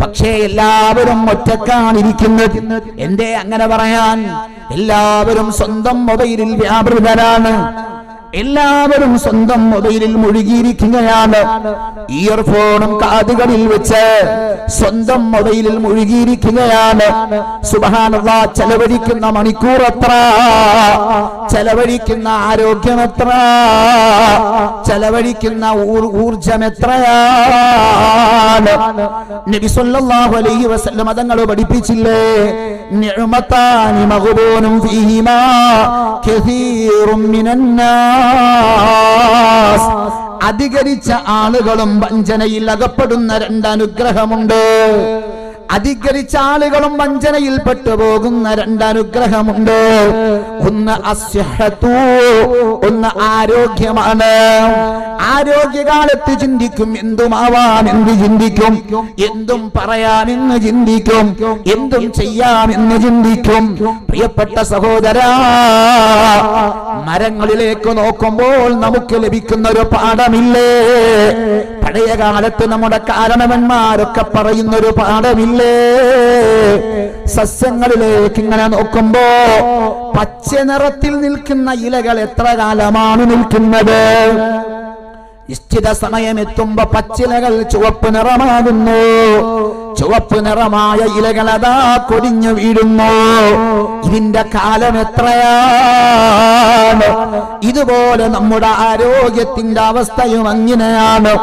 പക്ഷേ എല്ലാവരും ഒറ്റക്കാണിരിക്കുന്നത്. എന്തേ അങ്ങനെ പറയാൻ? എല്ലാവരും സ്വന്തം മൊബൈലിൽ വ്യാപൃതരാണ്, എല്ലാവരും സ്വന്തം മൊബൈലിൽ മുഴുകിയിരിക്കുകയാണ്. ഇയർഫോണും കാതുകളിൽ വെച്ച് സ്വന്തം മൊബൈലിൽ മുഴുകിയിരിക്കുകയാണ്. സുബ്ഹാനല്ലാഹ്, ചെലവഴിക്കുന്ന മണിക്കൂർ എത്ര, ചെലവഴിക്കുന്ന ആരോഗ്യം എത്ര, ചെലവഴിക്കുന്ന ഊർജം എത്രയാണ്. നബി സല്ലല്ലാഹു അലൈഹി വസല്ലം തങ്ങൾ പഠിപ്പിച്ചില്ലേ, നിഅമതാനി മഗ്ബൂനും ഫീഹിമാ കസീറും മിനന്നാസ്. അധികരിച്ച ആളുകളും വഞ്ചനയിൽ അകപ്പെടുന്ന 2 അനുഗ്രഹമുണ്ട്. അധികരിച്ച ആളുകളും വഞ്ചനയിൽ പെട്ടുപോകുന്ന 2 അനുഗ്രഹമുണ്ട്. ഒന്ന് അസ്ഹത്തു, ഒന്ന് ആരോഗ്യമാണ്. ആരോഗ്യകാലത്ത് ചിന്തിക്കും, എന്തുമാവാം എന്ന് ചിന്തിക്കും, എന്തും പറയാമെന്ന് ചിന്തിക്കും, എന്തും ചെയ്യാമെന്ന് ചിന്തിക്കും. പ്രിയപ്പെട്ട സഹോദരാ, മരങ്ങളിലേക്ക് നോക്കുമ്പോൾ നമുക്ക് ലഭിക്കുന്ന ഒരു പാഠമില്ലേ? പഴയ കാലത്ത് നമ്മുടെ കാരണവന്മാരൊക്കെ പറയുന്നൊരു പാഠമില്ലേ? സസ്യങ്ങളിലേക്ക് ഇങ്ങനെ നോക്കുമ്പോ പച്ച നിറത്തിൽ നിൽക്കുന്ന ഇലകൾ എത്ര കാലമാണ് നിൽക്കുന്നത്? നിശ്ചിത സമയമെത്തുമ്പോ പച്ചിലകൾ ചുവപ്പ് നിറമാകുന്നു. ചുവപ്പ് നിറമായ ഇലകൾ അതാ കൊടിഞ്ഞു വീഴുന്നു. ഇതിന്റെ കാലം എത്രയാണ്? ഇതുപോലെ നമ്മുടെ ആരോഗ്യത്തിന്റെ അവസ്ഥയും അങ്ങനെയാണ്.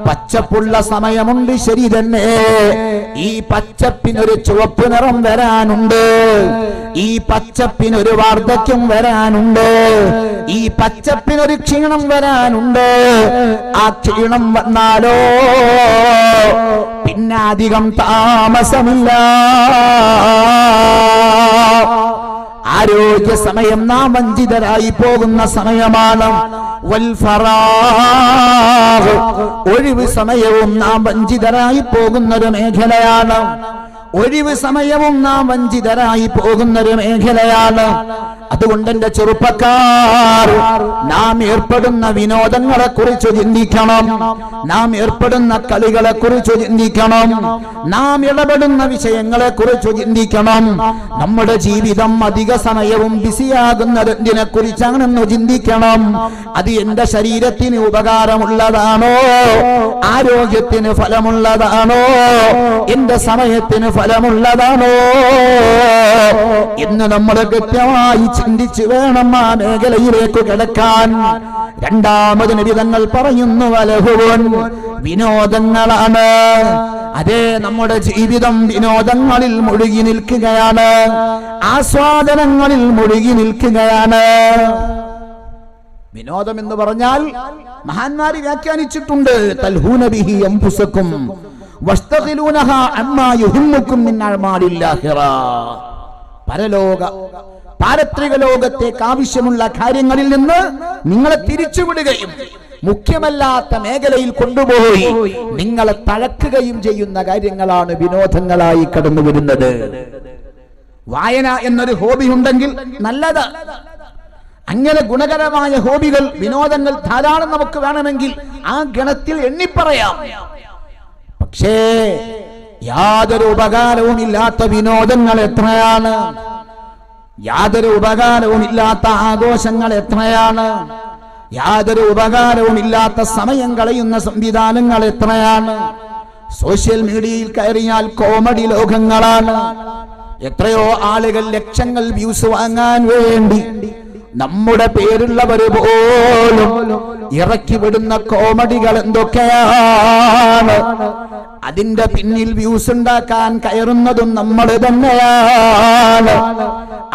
പച്ചപ്പുള്ള സമയമുണ്ട്, ശരി തന്നെ. ഈ പച്ചപ്പിനൊരു ചുവപ്പ് നിറം വരാനുണ്ട്, ഈ പച്ചപ്പിനൊരു വാർദ്ധക്യം വരാനുണ്ട്, ഈ പച്ചപ്പിനൊരു ക്ഷീണം വരാനുണ്ട്. ആ ക്ഷീണം വന്നാലോ പിന്നെ അധികം താമസമില്ല. ആരോഗ്യ സമയം നാം വഞ്ചിതരായി പോകുന്ന സമയമാണ്. ഒഴിവ് സമയവും നാം വഞ്ചിതരായി പോകുന്നൊരു മേഖലയാണ്. ഒഴിവ് സമയവും നാം വഞ്ചിതരായി പോകുന്നൊരു മേഖലയാണ്. അതുകൊണ്ട് എന്റെ ചെറുപ്പക്കാർ, നാം ഏർപ്പെടുന്ന വിനോദങ്ങളെ കുറിച്ച് ചിന്തിക്കണം, നാം ഏർപ്പെടുന്ന കളികളെ കുറിച്ച് ചിന്തിക്കണം, നാം ഇടപെടുന്ന വിഷയങ്ങളെ കുറിച്ച് ചിന്തിക്കണം. നമ്മുടെ ജീവിതം അധിക സമയവും ബിസിയാകുന്നത് എന്തിനെ കുറിച്ചാണെന്ന് ചിന്തിക്കണം. അത് എന്റെ ശരീരത്തിന് ഉപകാരമുള്ളതാണോ, ആരോഗ്യത്തിന് ഫലമുള്ളതാണോ, എന്റെ സമയത്തിന് ഫലമുള്ളതാണോ എന്ന് നമ്മൾ കൃത്യമായി ചിന്തിച്ചു വേണം ആ മേഖലയിലേക്ക് കിടക്കാൻ. രണ്ടാമത് നബി തങ്ങൾ പറയുന്നു, വലഹുവൻ, വിനോദങ്ങളാണ്. അതേ, നമ്മുടെ ജീവിതം വിനോദങ്ങളിൽ മുഴുകി നിൽക്കുകയാണ്, ആസ്വാദനങ്ങളിൽ മുഴുകി നിൽക്കുകയാണ്. വിനോദം എന്ന് പറഞ്ഞാൽ മഹാന്മാര് വ്യാഖ്യാനിച്ചിട്ടുണ്ട്, തൽഹൂന ബിഹി അൻഫുസകും വസ്തഖിലൂനഹാ അമ്മാ യുഹിമ്മുകും മിൻ അഅമാലിൽ ആഖിറ. പരലോക പാരത്രിക ലോകത്തേക്ക് ആവശ്യമുള്ള കാര്യങ്ങളിൽ നിന്ന് നിങ്ങളെ തിരിച്ചുവിടുകയും മുഖ്യമല്ലാത്ത മേഖലയിൽ കൊണ്ടുപോയി നിങ്ങളെ തഴക്കുകയും ചെയ്യുന്ന കാര്യങ്ങളാണ് വിനോദങ്ങളായി കടന്നു വരുന്നത്. വായന എന്നൊരു ഹോബി ഉണ്ടെങ്കിൽ നല്ലത്. അങ്ങനെ ഗുണകരമായ ഹോബികൾ, വിനോദങ്ങൾ ധാരാളം നമുക്ക് വേണമെങ്കിൽ ആ ഗണത്തിൽ എണ്ണിപ്പറയാം. പക്ഷേ യാതൊരു ഉപകാരവും ഇല്ലാത്ത വിനോദങ്ങൾ എത്രയാണ്, യാതൊരു ഉപകാരവും ഇല്ലാത്ത ആഘോഷങ്ങൾ എത്രയാണ്, യാതൊരു ഉപകാരവും ഇല്ലാത്ത സമയം കളയുന്ന സംവിധാനങ്ങൾ എത്രയാണ്. സോഷ്യൽ മീഡിയയിൽ കയറിയാൽ കോമഡി ലോകങ്ങളാണ്. എത്രയോ ആളുകൾ ലക്ഷങ്ങൾ വ്യൂസ് വാങ്ങാൻ വേണ്ടി നമ്മുടെ പേരുള്ളവർ പോലും ഇറക്കി വിടുന്ന കോമഡികൾ എന്തൊക്കെയാണ്. അതിന്റെ പിന്നിൽ വ്യൂസ് ഉണ്ടാക്കാൻ കയറുന്നതും നമ്മൾ തന്നെയാണ്.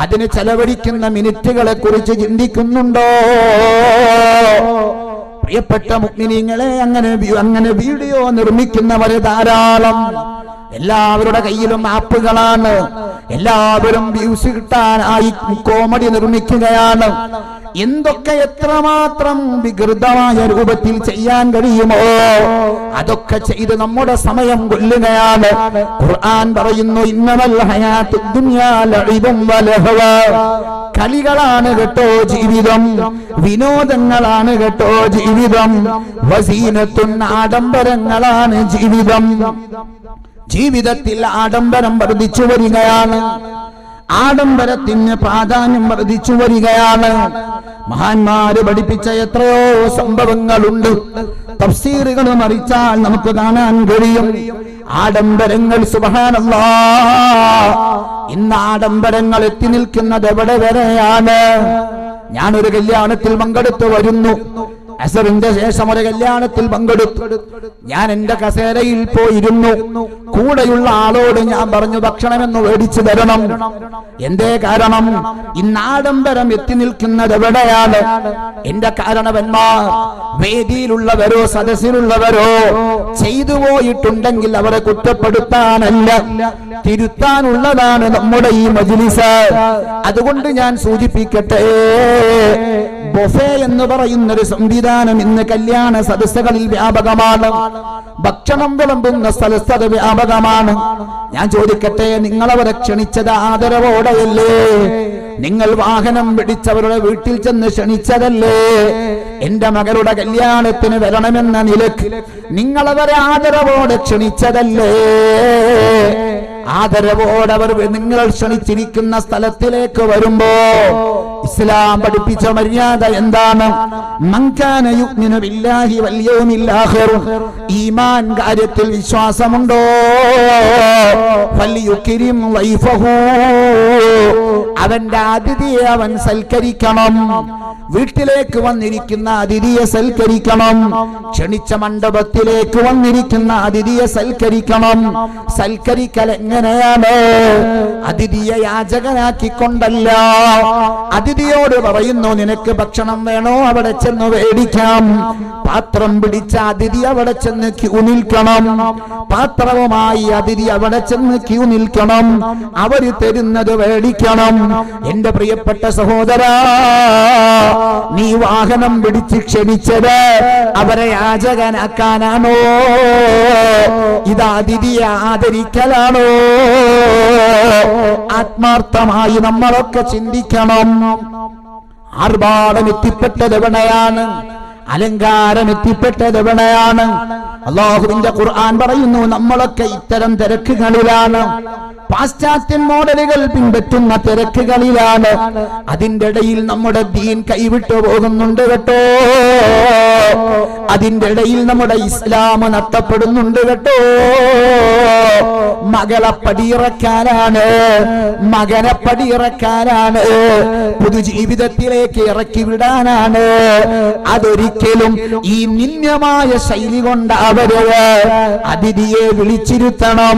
അതിന് ചെലവഴിക്കുന്ന മിനിറ്റുകളെ കുറിച്ച് ചിന്തിക്കുന്നുണ്ടോ? പ്രിയപ്പെട്ട മുഅ്മിനീങ്ങളെ, അങ്ങനെ വീഡിയോ നിർമ്മിക്കുന്നവര് ധാരാളം. എല്ലാവരുടെ കയ്യിലും ആപ്പുകളാണ്, എല്ലാവരും വ്യൂസ് കിട്ടാനായി കോമഡി നിർമ്മിക്കുകയാണ്. എന്തൊക്കെ എത്രമാത്രം വികൃതമായ രൂപത്തിൽ ചെയ്യാൻ കഴിയുമോ അതൊക്കെ ചെയ്ത് നമ്മുടെ സമയം കൊല്ലുകയാണ്. ഖുർആൻ പറയുന്നു, ഇന്നമൽ ഹയാത്തുദ് ദുനിയാ ലഇബും വലഹവ. കളികളാണ് കേട്ടോ ജീവിതം, വിനോദങ്ങളാണ് കേട്ടോ ജീവിതം, വസീനത്തുൻ ആഡംബരങ്ങളാണ് ജീവിതം. ജീവിതത്തിൽ ആഡംബരം വർദ്ധിച്ചു വരികയാണ്, ആഡംബരത്തിന് പ്രാധാന്യം വർദ്ധിച്ചു വരികയാണ്. മഹാന്മാര് പഠിപ്പിച്ച എത്രയോ സംഭവങ്ങളുണ്ട്. തഫ്സീറുകൾ മറിച്ചാൽ നമുക്ക് കാണാൻ കഴിയും. ആഡംബരങ്ങൾ സുബ്ഹാനല്ലാഹ്, ഇന്ന് ആഡംബരങ്ങൾ എത്തി നിൽക്കുന്നത് എവിടെ വരെയാണ്? ഞാനൊരു കല്യാണത്തിൽ പങ്കെടുത്തു വരുന്നു. അസറിന്റെ ശേഷം ഒരു കല്യാണത്തിൽ പങ്കെടുത്തു. ഞാൻ എന്റെ കസേരയിൽ പോയിരുന്നു. കൂടെയുള്ള ആളോട് ഞാൻ പറഞ്ഞു, ഭക്ഷണമെന്ന് മേടിച്ചു തരണം. എന്തേ കാരണം? ഇന്ന് ആഡംബരം എത്തി നിൽക്കുന്നത് എവിടെയാണ്? എന്റെ കാരണവന്മാർ വേദിയിലുള്ളവരോ സദസ്സിലുള്ളവരോ ചെയ്തു പോയിട്ടുണ്ടെങ്കിൽ അവരെ കുറ്റപ്പെടുത്താനല്ല, തിരുത്താനുള്ളതാണ് നമ്മുടെ ഈ മജ്‌ലിസ്. അതുകൊണ്ട് ഞാൻ സൂചിപ്പിക്കട്ടെ, ബൊഫേ എന്ന് പറയുന്നൊരു സംവിധാനം ഇന്ന് കല്യാണ സദസ്സുകളിൽ വ്യാപകമാണ്. ഭക്ഷണം വിളമ്പുന്ന സ്ഥലത്ത് അത് വ്യാപകമാണ്. ഞാൻ ചോദിക്കട്ടെ, നിങ്ങളവരെ ക്ഷണിച്ചത് ആദരവോടെയല്ലേ? നിങ്ങൾ വാഹനം പിടിച്ചവരുടെ വീട്ടിൽ ചെന്ന് ക്ഷണിച്ചതല്ലേ? എന്റെ മകളുടെ കല്യാണത്തിന് വരണമെന്ന നിലക്ക് നിങ്ങളവരെ ആദരവോടെ ക്ഷണിച്ചതല്ലേ? ആദരവോടെ അവർ നിങ്ങൾ ക്ഷണിച്ചിരിക്കുന്ന സ്ഥലത്തിലേക്ക് വരുമ്പോ ഇസ്ലാം പഠിപ്പിച്ച മര്യാദ എന്താണ്? മൻ കാന യുഅ്മിനു ബില്ലാഹി വൽ യൗമിൽ ആഖിർ, ഈമാൻ കാര്യത്തിൽ വിശ്വാസമുണ്ടോ, ഫൽയുക്രിം വൈഫഹു, അവന്റെ അതിഥിയെ അവൻ സൽക്കരിക്കണം. വീട്ടിലേക്ക് വന്നിരിക്കുന്ന അതിഥിയെ സൽക്കരിക്കണം. ക്ഷണിച്ച മണ്ഡപത്തിലേക്ക് വന്നിരിക്കുന്ന അതിഥിയെ സൽക്കരിക്കണം. സൽക്കരിക്കൽ എങ്ങനെയാണ്? അതിഥിയെ യാചകനാക്കിക്കൊണ്ടല്ല. അതിഥിയോട് പറയുന്നു, നിനക്ക് ഭക്ഷണം വേണോ, അവിടെ ചെന്ന് മേടിക്കാം. പാത്രം പിടിച്ച അതിഥി അവിടെ ചെന്ന് ക്യൂ നിൽക്കണം. പാത്രവുമായി അതിഥി അവിടെ ചെന്ന് ക്യൂ നിൽക്കണം. അവര് തരുന്നത് മേടിക്കണം. എന്റെ പ്രിയപ്പെട്ട സഹോദരാ, നീ വാഹനം പിടിച്ച് ക്ഷണിച്ചത് അവരെ യാചകനാക്കാനാണോ? ഇത് അതിഥിയെ ആദരിക്കലാണോ? ആത്മാർത്ഥമായി നമ്മളൊക്കെ ചിന്തിക്കണം. ആർഭാടം എത്തിപ്പെട്ടത് എവിടെയാണ്? അലങ്കാരം എത്തിപ്പെട്ടത് എവിടെയാണ്? അല്ലാഹുവിന്റെ ഖുർആൻ പറയുന്നു, നമ്മളൊക്കെ ഇത്തരം തിരക്കുകളിലാണ്, പാശ്ചാത്യൻ മോഡലുകൾ പിൻപറ്റുന്ന തിരക്കുകളിലാണ്. അതിന്റെ ഇടയിൽ നമ്മുടെ ദീൻ കൈവിട്ടു പോകുന്നുണ്ട് കേട്ടോ. അതിന്റെ ഇടയിൽ നമ്മുടെ ഇസ്ലാം നഷ്ടപ്പെടുന്നുണ്ട് കേട്ടോ. മകളെ പടിയിറക്കാനാണ്, മകനെ പടിയിറക്കാനാണ്, പുതുജീവിതത്തിലേക്ക് ഇറക്കി വിടാനാണ്. അതൊരിക്കലും ഈ നിന്ദ്യമായ ശൈലി കൊണ്ട് അവര് അതിഥിയെ വിളിച്ചിരുത്തണം,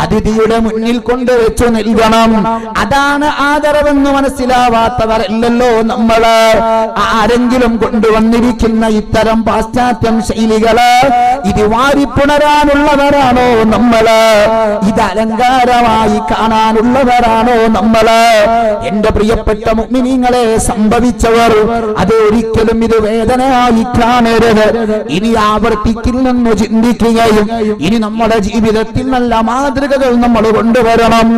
അതിഥിയുടെ മുന്നിൽ കൊണ്ടുവച്ചു നൽകണം. അതാണ് ആദരവെന്ന് മനസ്സിലാവാത്തവരല്ലല്ലോ നമ്മള്. ആരെങ്കിലും കൊണ്ടുവന്നിരിക്കുന്ന ഇത്തരം പാശ്ചാത്യം ശൈലികള് ഇത് വാരിപ്പുണരാനുള്ളവരാണോ നമ്മള്? ഇത് അലങ്കാരമായി കാണാനുള്ളവരാണോ നമ്മള്? എന്റെ പ്രിയപ്പെട്ട മുഅ്മിനീങ്ങളെ, സംഭവിച്ചവർ അത് ഒരിക്കലും ഇത് വേദനയായി കാണരുത്. ഇനി ആവർത്തിക്കില്ലെന്ന് ചിന്തിക്കുകയും ഇനി നമ്മുടെ ജീവിതത്തിൽ നല്ല മാതൃകകൾ നമ്മൾ കൊണ്ടുവരണം.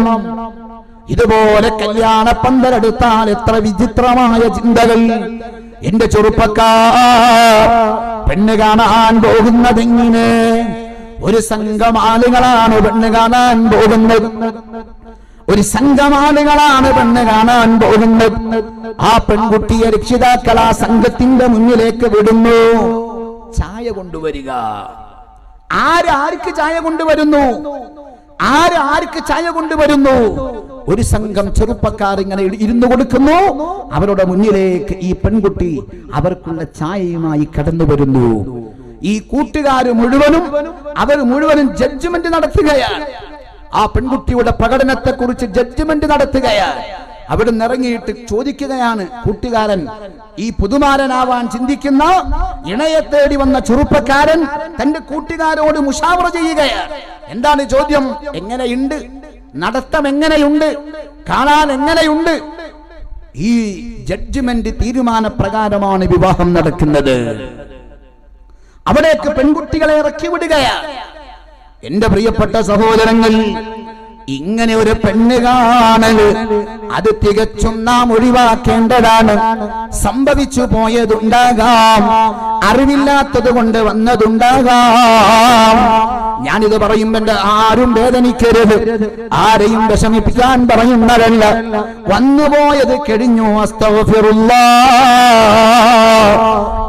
ഇതുപോലെ കല്യാണ പന്തലെടുത്താൽ എത്ര വിചിത്രമായ ചിന്തകൾ. എന്റെ ചെറുപ്പക്കാർ, പെണ്ണ് കാണാൻ പോകുന്നതെങ്ങനെ? ഒരു സംഘം ആളുകളാണ് പെണ്ണ് കാണാൻ പോകുന്നത്. ഒരു സംഘം ആളുകളാണ് പെണ്ണ് കാണാൻ പോകുന്നത്. ആ പെൺകുട്ടിയെ രക്ഷിതാക്കൾ ആ സംഘത്തിന്റെ മുന്നിലേക്ക് വിടുന്നു. ചായ കൊണ്ടുവരിക. ആർക്ക് ചായ കൊണ്ടുവരുന്നു? ആർക്ക് ചായ കൊണ്ടുവരുന്നു? ഒരു സംഘം ചെറുപ്പക്കാർ ഇങ്ങനെ ഇരുന്നു കൊടുക്കുന്നു. അവരുടെ മുന്നിലേക്ക് ഈ പെൺകുട്ടി അവർക്കുള്ള ചായയുമായി കടന്നു വരുന്നു. ഈ കൂട്ടുകാർ മുഴുവനും അവർ മുഴുവനും ജഡ്ജ്മെന്റ് നടത്തുകയാണ്. ആ പെൺകുട്ടിയുടെ പ്രകടനത്തെ കുറിച്ച് ജഡ്ജ്മെന്റ് നടത്തുകയാണ്. അവിടെ നിറങ്ങിയിട്ട് ചോദിക്കുകയാണ് കൂട്ടുകാരൻ, ഈ പുതുമാരനാവാൻ ചിന്തിക്കുന്ന ഇണയെ തേടി വന്ന ചെറുപ്പക്കാരൻ തന്റെ കൂട്ടുകാരോട് മുഷാവറ ചെയ്യുകയാണ്. എന്താണ് ചോദ്യം? എങ്ങനെയുണ്ട്? നടത്തം എങ്ങനെയുണ്ട്, കാണാൻ എങ്ങനെയുണ്ട്. ഈ ജഡ്ജ്മെന്റ് തീരുമാന പ്രകാരമാണ് വിവാഹം നടക്കുന്നത്. അവിടേക്ക് പെൺകുട്ടികളെ ഇറക്കി വിടുകയാണ്. എന്റെ പ്രിയപ്പെട്ട സഹോദരങ്ങൾ, ഇങ്ങനെ ഒരു പെണ്ണ് കാണല് അത് തികച്ചും നാം ഒഴിവാക്കേണ്ടതാണ്. സംഭവിച്ചു പോയതുണ്ടാകാം, അറിവില്ലാത്തത് കൊണ്ട് വന്നതുണ്ടാകാം. ഞാനിത് പറയുമ്പോൾ ആരും വേദനിക്കരുത്, ആരെയും വിഷമിപ്പിക്കാൻ പറയുന്നതല്ല. വന്നുപോയത് കഴിഞ്ഞു, അസ്തഗ്ഫിറുല്ലാഹ്.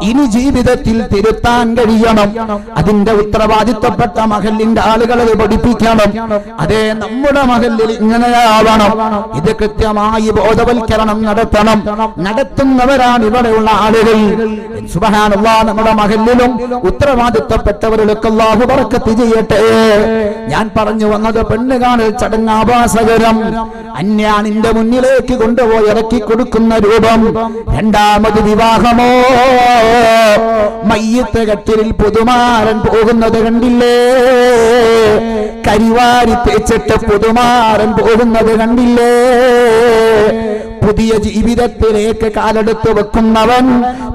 ഇനി ജീവിതത്തിൽ തിരുത്താൻ കഴിയണം. അതിന്റെ ഉത്തരവാദിത്വപ്പെട്ട മഹല്ലിന്റെ ആളുകളെ പഠിപ്പിക്കണം. അതേ, നമ്മുടെ മഹല്ലിൽ ഇങ്ങനെയാവണം. ഇത് കൃത്യമായി ബോധവൽക്കരണം നടത്തണം. നടത്തുന്നവരാണ് ഇവിടെയുള്ള ആളുകൾ. സുബ്ഹാനല്ലാഹ്, നമ്മുടെ മഹല്ലിലും ഉത്തരവാദിത്വപ്പെട്ടവരിലൊക്കെ അല്ലാഹു ബറക്കത്ത് ചെയ്യട്ടെ. ഞാൻ പറഞ്ഞു വന്നത് പെണ്ണ് കാണൽ ചടങ്ങ് ആഭാസകരം. അന്യാണിന്റെ മുന്നിലേക്ക് കൊണ്ടുപോയി ഇറക്കി കൊടുക്കുന്ന രൂപം. രണ്ടാമത് വിവാഹമോ, മയ്യത്ത് കട്ടിലിൽ പുതുമാരൻ പോകുന്നത് കണ്ടില്ലേ? കരിവാരി തേച്ചിട്ട് പുതുമാരൻ പോകുന്നത് കണ്ടില്ലേ? പുതിയ ജീവിതത്തിലേക്ക് കാലെടുത്ത് വെക്കുന്നവൻ,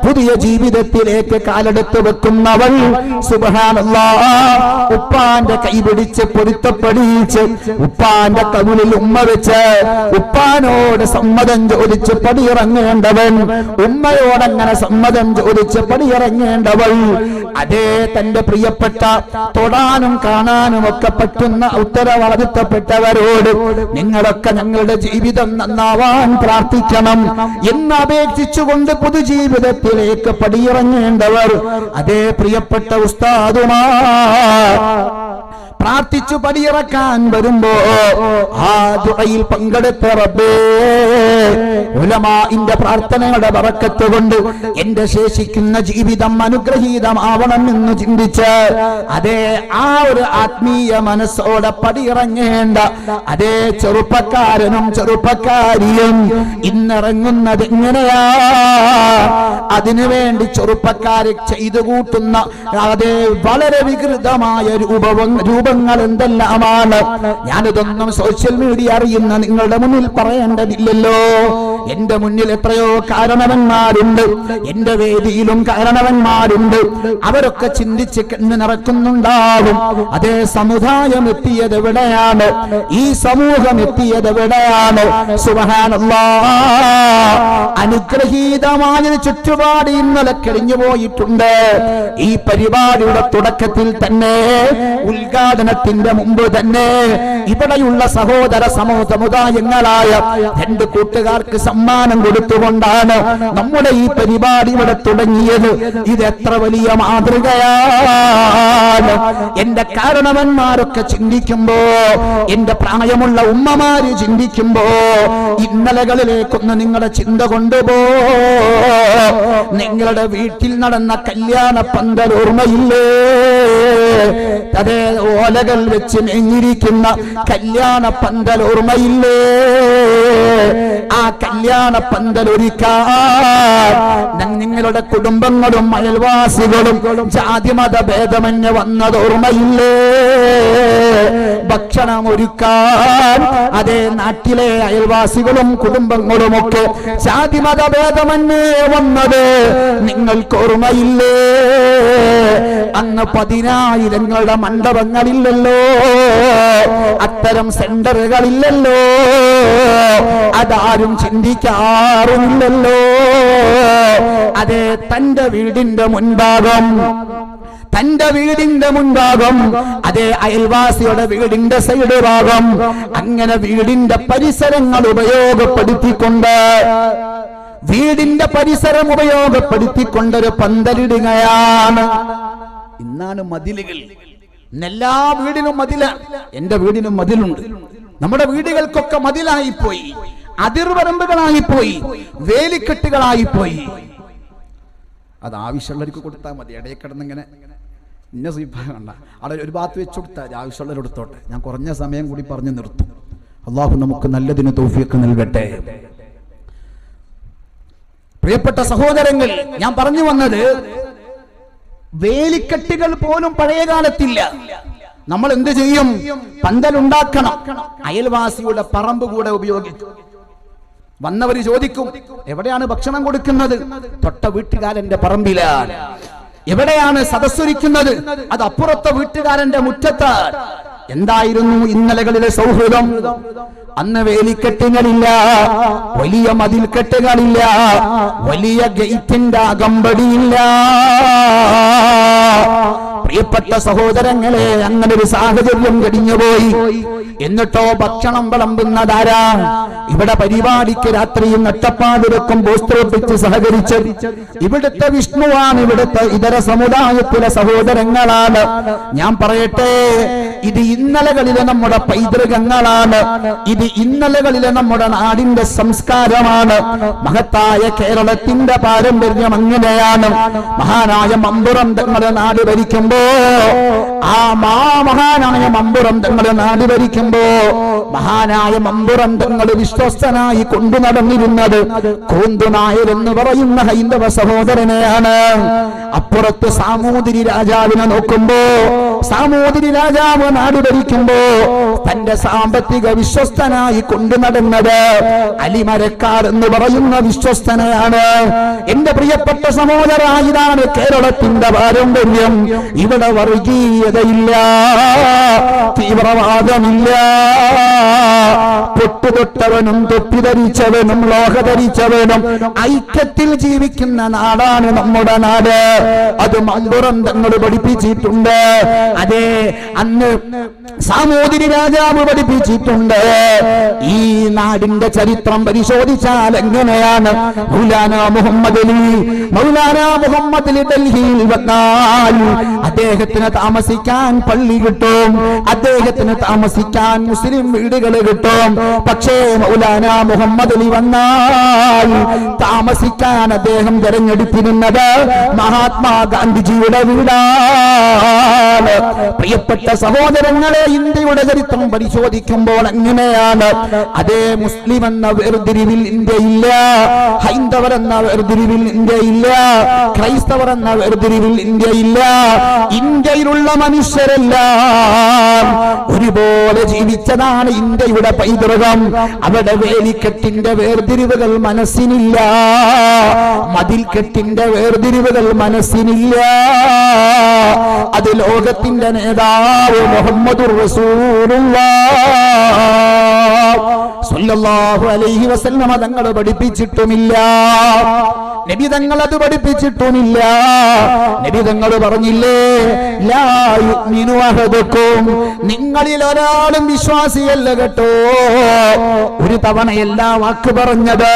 പുതിയ ജീവിതത്തിലേക്ക് കാലെടുത്ത് വെക്കുന്നവൾ, സുബ്ഹാനല്ലാഹ്, ഉപ്പാന്റെ കൈ പിടിച്ച് പൊരുത്തപ്പെടിച്ച് ഉപ്പാന്റെ കവിളിൽ ഉമ്മ വെച്ച് ഉപ്പാനോട് സമ്മതം ചോദിച്ച് പടിയിറങ്ങേണ്ടവൻ, ഉമ്മയോടങ്ങനെ സമ്മതം ചോദിച്ച് പടിയിറങ്ങേണ്ടവൾ. അതേ, തന്റെ പ്രിയപ്പെട്ട തൊടാനും കാണാനും ഒക്കെ പറ്റുന്ന ഉത്തരവാദിത്തപ്പെട്ടവരോട് നിങ്ങളൊക്കെ ഞങ്ങളുടെ ജീവിതം നന്നാവാൻ പ്രാർത്ഥിക്കണം എന്നപേക്ഷിച്ചുകൊണ്ട് പൊതുജീവിതത്തിലേക്ക് പടിയിറങ്ങേണ്ടവർ, അതേ പ്രിയപ്പെട്ട ഉസ്താദുമാർ പ്രാർത്ഥിച്ചു പടിയിറക്കാൻ വരുമ്പോ ആ ദുആയിൽ പങ്കെടുത്ത റബ്ബേ, ഉലമാഇന്റെ പ്രാർത്ഥനയുടെ ബറക്കത്ത് കൊണ്ട് എന്റെ ശേഷിക്കുന്ന ജീവിതം അനുഗ്രഹീതമാവണം എന്ന് ചിന്തിച്ച് അതേ ആ ഒരു ആത്മീയ മനസ്സോടെ പടിയിറങ്ങേണ്ട അതേ ചെറുപ്പക്കാരനും ചെറുപ്പക്കാരിയും ഇന്നിറങ്ങുന്നത് എങ്ങനെയാ? അതിനുവേണ്ടി ചെറുപ്പക്കാരെ ചെയ്തു കൂട്ടുന്ന അതേ വളരെ വികൃതമായ രൂപങ്ങൾ എന്തെല്ലാമാണ്. ഞാനിതൊന്നും സോഷ്യൽ മീഡിയ അറിയുന്ന നിങ്ങളുടെ മുന്നിൽ പറയേണ്ടതില്ലല്ലോ. എന്റെ മുന്നിൽ എത്രയോ കാരണവന്മാരുണ്ട്, എന്റെ വേദിയിലും കാരണവന്മാരുണ്ട്. അവരൊക്കെ ചിന്തിച്ച് കണ്ണ് നിറക്കുന്നുണ്ടാവും. അതേ, സമുദായം എത്തിയത് എവിടെയാണ്? ഈ സമൂഹം എത്തിയത് എവിടെയാണ്? സുബ്ഹാനല്ലാഹ്, അനുഗ്രഹീതമായ ചുറ്റുപാട് ഇന്നലെ കഴിഞ്ഞു പോയിട്ടുണ്ട്. ഈ പരിപാടിയുടെ തുടക്കത്തിൽ തന്നെ, ഉദ്ഘാടനത്തിന്റെ മുമ്പ് തന്നെ ഇവിടെയുള്ള സഹോദര സമുദായങ്ങളായ രണ്ട് കൂട്ടുകാർക്ക് സമ്മാനം കൊടുത്തുകൊണ്ടാണ് നമ്മുടെ ഈ പരിപാടി ഇവിടെ തുടങ്ങിയത്. ഇത് എത്ര വലിയ മാതൃകയാണ്! എന്റെ കാരണവന്മാരൊക്കെ ചിന്തിക്കുമ്പോ, എന്റെ പ്രായമുള്ള ഉമ്മമാര് ചിന്തിക്കുമ്പോ, ഇന്നലകളിലേക്കൊന്ന് നിങ്ങളുടെ ചിന്ത കൊണ്ടുപോ. നിങ്ങളുടെ വീട്ടിൽ നടന്ന കല്യാണ പന്തൽ ഓർമ്മയില്ലേ? അതേ, ഓലകൾ വെച്ച് നെഞ്ഞിരിക്കുന്ന കല്യാണ പന്തൽ ഓർമ്മയില്ലേ? ആ കല്യാണ പന്തൽ ഒരുക്കാൻ നിങ്ങളുടെ കുടുംബങ്ങളും അയൽവാസികളും ജാതിമത ഭേദമന്യേ വന്നത് ഓർമ്മയില്ലേ? ഭക്ഷണം ഒരുക്കാൻ അതേ നാട്ടിലെ അയൽവാസികളും കുടുംബങ്ങളും ഒക്കെ ജാതിമത ഭേദമന്യേ വന്നത് നിങ്ങൾക്ക് ഓർമ്മയില്ലേ? അന്ന് 10,000ങ്ങളുടെ മണ്ഡപങ്ങളില്ലല്ലോ, അത്തരം സെന്ററുകളില്ലല്ലോ, അതാരും ചിന്തിക്കാറുമില്ലല്ലോ. അതേ, തന്റെ വീടിന്റെ മുൻഭാഗം അതേ അയൽവാസിയുടെ വീടിന്റെ സൈഡ് ഭാഗം, അങ്ങനെ വീടിന്റെ പരിസരങ്ങൾ ഉപയോഗപ്പെടുത്തിക്കൊണ്ടൊരു പന്തലിടുകയാണ്. ഇന്നാണ് മതിലുകൾ. എല്ലാ വീടിനും മതിലാണ്. എന്റെ വീടിനും മതിലുണ്ട്. നമ്മുടെ വീടുകൾക്കൊക്കെ മതിലായിപ്പോയി, അതിർവരമ്പുകളായിപ്പോയി, വേലിക്കെട്ടുകളായിപ്പോയി. അത് ആവശ്യമുള്ളവർക്ക് കൊടുത്താൽ മതി. ഇടയിൽ കിടന്നിങ്ങനെ ഇന്ന സ്വീപാകണ്ട, അവിടെ ഒരു ഭാഗത്ത് വെച്ച് കൊടുത്താൽ ആവശ്യമുള്ളവർ എടുത്തോട്ടെ. ഞാൻ കുറഞ്ഞ സമയം കൂടി പറഞ്ഞു നിർത്തും. അള്ളാഹു നമുക്ക് നല്ലതിന് തൗഫീഖ് നൽകട്ടെ. പ്രിയപ്പെട്ട സഹോദരങ്ങൾ, ഞാൻ പറഞ്ഞു വന്നത് വേലിക്കെട്ടുകൾ പോലും പഴയ കാലത്തില്ല. നമ്മൾ എന്ത് ചെയ്യും? പന്തലുണ്ടാക്കണം. അയൽവാസിയുടെ പറമ്പ് കൂടെ ഉപയോഗിക്കും. വന്നവര് ചോദിക്കും, എവിടെയാണ് ഭക്ഷണം കൊടുക്കുന്നത്? തൊട്ട വീട്ടുകാരന്റെ പറമ്പിലാണ്. എവിടെയാണ് സദസ്സൊരുക്കുന്നത്? അത് അപ്പുറത്തെ വീട്ടുകാരന്റെ മുറ്റത്ത്. എന്തായിരുന്നു ഇന്നലകളിലെ സൗഹൃദം? അന്ന് വേലിക്കെട്ടുകളില്ല, വലിയ മതിൽക്കെട്ടുകളില്ല, വലിയ ഗേറ്റിന്റെ അകമ്പടിയില്ല. പ്രിയപ്പെട്ട സഹോദരങ്ങളെ, അങ്ങനെ ഒരു സാഹചര്യം കഴിഞ്ഞുപോയി. എന്നിട്ടോ ഭക്ഷണം വിളമ്പുന്നതാരാ? ഇവിടെ പരിപാടിക്ക് രാത്രിയും നട്ടപ്പാതിരക്കും പോസ്റ്ററൊപ്പിച്ച് സഹകരിച്ച് ഇവിടുത്തെ വിഷ്ണുവാണ്, ഇവിടുത്തെ ഇതര സമുദായത്തിലെ സഹോദരങ്ങളാണ്. ഞാൻ പറയട്ടെ, ഇത് ഇന്നലകളിലെ നമ്മുടെ പൈതൃകങ്ങളാണ്. ഇത് ഇന്നലകളിലെ നമ്മുടെ നാടിന്റെ സംസ്കാരമാണ്. മഹത്തായ കേരളത്തിന്റെ പാരമ്പര്യം അങ്ങനെയാണ്. മഹാനായ മമ്പുറം തങ്ങളുടെ നാട് ഭരിക്കുമ്പോ, ആ മഹാനായ മമ്പുറം തങ്ങളുടെ നാട് ഭരിക്കുമ്പോ മഹാനായ മമ്പുറം തങ്ങൾ വിശ്വസ്തനായി കൊണ്ടു നടന്നിരുന്നത് കോന്തുനായർ എന്ന് പറയുന്ന ഹൈന്ദവ സഹോദരനെയാണ്. അപ്പുറത്ത് സാമൂതിരി രാജാവിനെ നോക്കുമ്പോ, സാമൂതിരി രാജാവ് നാട് ഭരിക്കുമ്പോ തന്റെ സാമ്പത്തിക വിശ്വസ്തനായി കൊണ്ടു നടന്നത് അലിമരക്കാർ എന്ന് പറയുന്ന വിശ്വസ്തനെയാണ്. എന്റെ പ്രിയപ്പെട്ട സഹോദര, ഇതാണ് കേരളത്തിന്റെ പാരമ്പര്യം. ഇവിടെ വർഗീയതയില്ല, തീവ്രവാദമില്ല. പൊട്ടുതൊട്ടവനും തൊപ്പിധരിച്ചവനും ലോഹധരിച്ചവനും ഐക്യത്തിൽ ജീവിക്കുന്ന നാടാണ് നമ്മുടെ നാട്. അത് മമ്പുറം തങ്ങൾ പഠിപ്പിച്ചിട്ടുണ്ട്. അതെ, അന്ന് സാമൂതിരി രാജാവ് പഠിപ്പിച്ചിട്ടുണ്ട്. ഈ നാടിന്റെ ചരിത്രം പരിശോധിച്ചാൽ എങ്ങനെയാണ്? മൗലാനാ മുഹമ്മദ് അലി ഡൽഹിയിൽ വന്നാൽ അദ്ദേഹത്തിന് താമസിക്കാൻ പള്ളി കിട്ടും, അദ്ദേഹത്തിന് താമസിക്കാൻ മുസ്ലിം വീടുകൾ കിട്ടും. പക്ഷേ മൗലാനാ മുഹമ്മദ് അലി വന്നാൽ താമസിക്കാൻ അദ്ദേഹം തെരഞ്ഞെടുത്തിരുന്നത് മഹാത്മാഗാന്ധിജിയുടെ വീടാണ്. പ്രിയപ്പെട്ട സഹോദരങ്ങളെ, ഇന്ത്യയുടെ ചരിത്രം പരിശോധിക്കുമ്പോൾ എങ്ങനെയാണ്? അതേ, മുസ്ലിം എന്ന വേർതിരിവിൽ ഇന്ത്യയില്ല, ഹൈന്ദവർ എന്ന വേർതിരിവിൽ ഇന്ത്യയില്ല, ക്രൈസ്തവർ എന്ന വേർതിരിവിൽ ഇന്ത്യയില്ല. ഇന്ത്യയിലുള്ള മനുഷ്യരെല്ലാം ഒരുപോലെ ജീവിച്ചതാണ് ഇന്ത്യയുടെ പൈതൃകം. അവിടെ വേലിക്കെട്ടിന്റെ വേർതിരിവുകൾ മനസ്സിനില്ല, മതിൽക്കെട്ടിന്റെ വേർതിരിവുകൾ മനസ്സിനില്ല. അത് ലോകത്തിന്റെ നേതാവ് മുഹമ്മദുർ റസൂലുള്ളാഹ് സ്വല്ലല്ലാഹു അലൈഹി വസല്ലം തങ്ങൾ പഠിപ്പിച്ചിട്ടുമില്ല. നബി തങ്ങൾ അത് പഠിപ്പിച്ചിട്ടുമില്ല. നബി തങ്ങൾ പറഞ്ഞില്ലേ, ലാ യുഅ്മിനു അഹദുക്കും, നിങ്ങളിൽ ഒരാളും വിശ്വാസിയല്ല കേട്ടോ. ഒരു തവണയല്ല വാക്ക് പറഞ്ഞത്.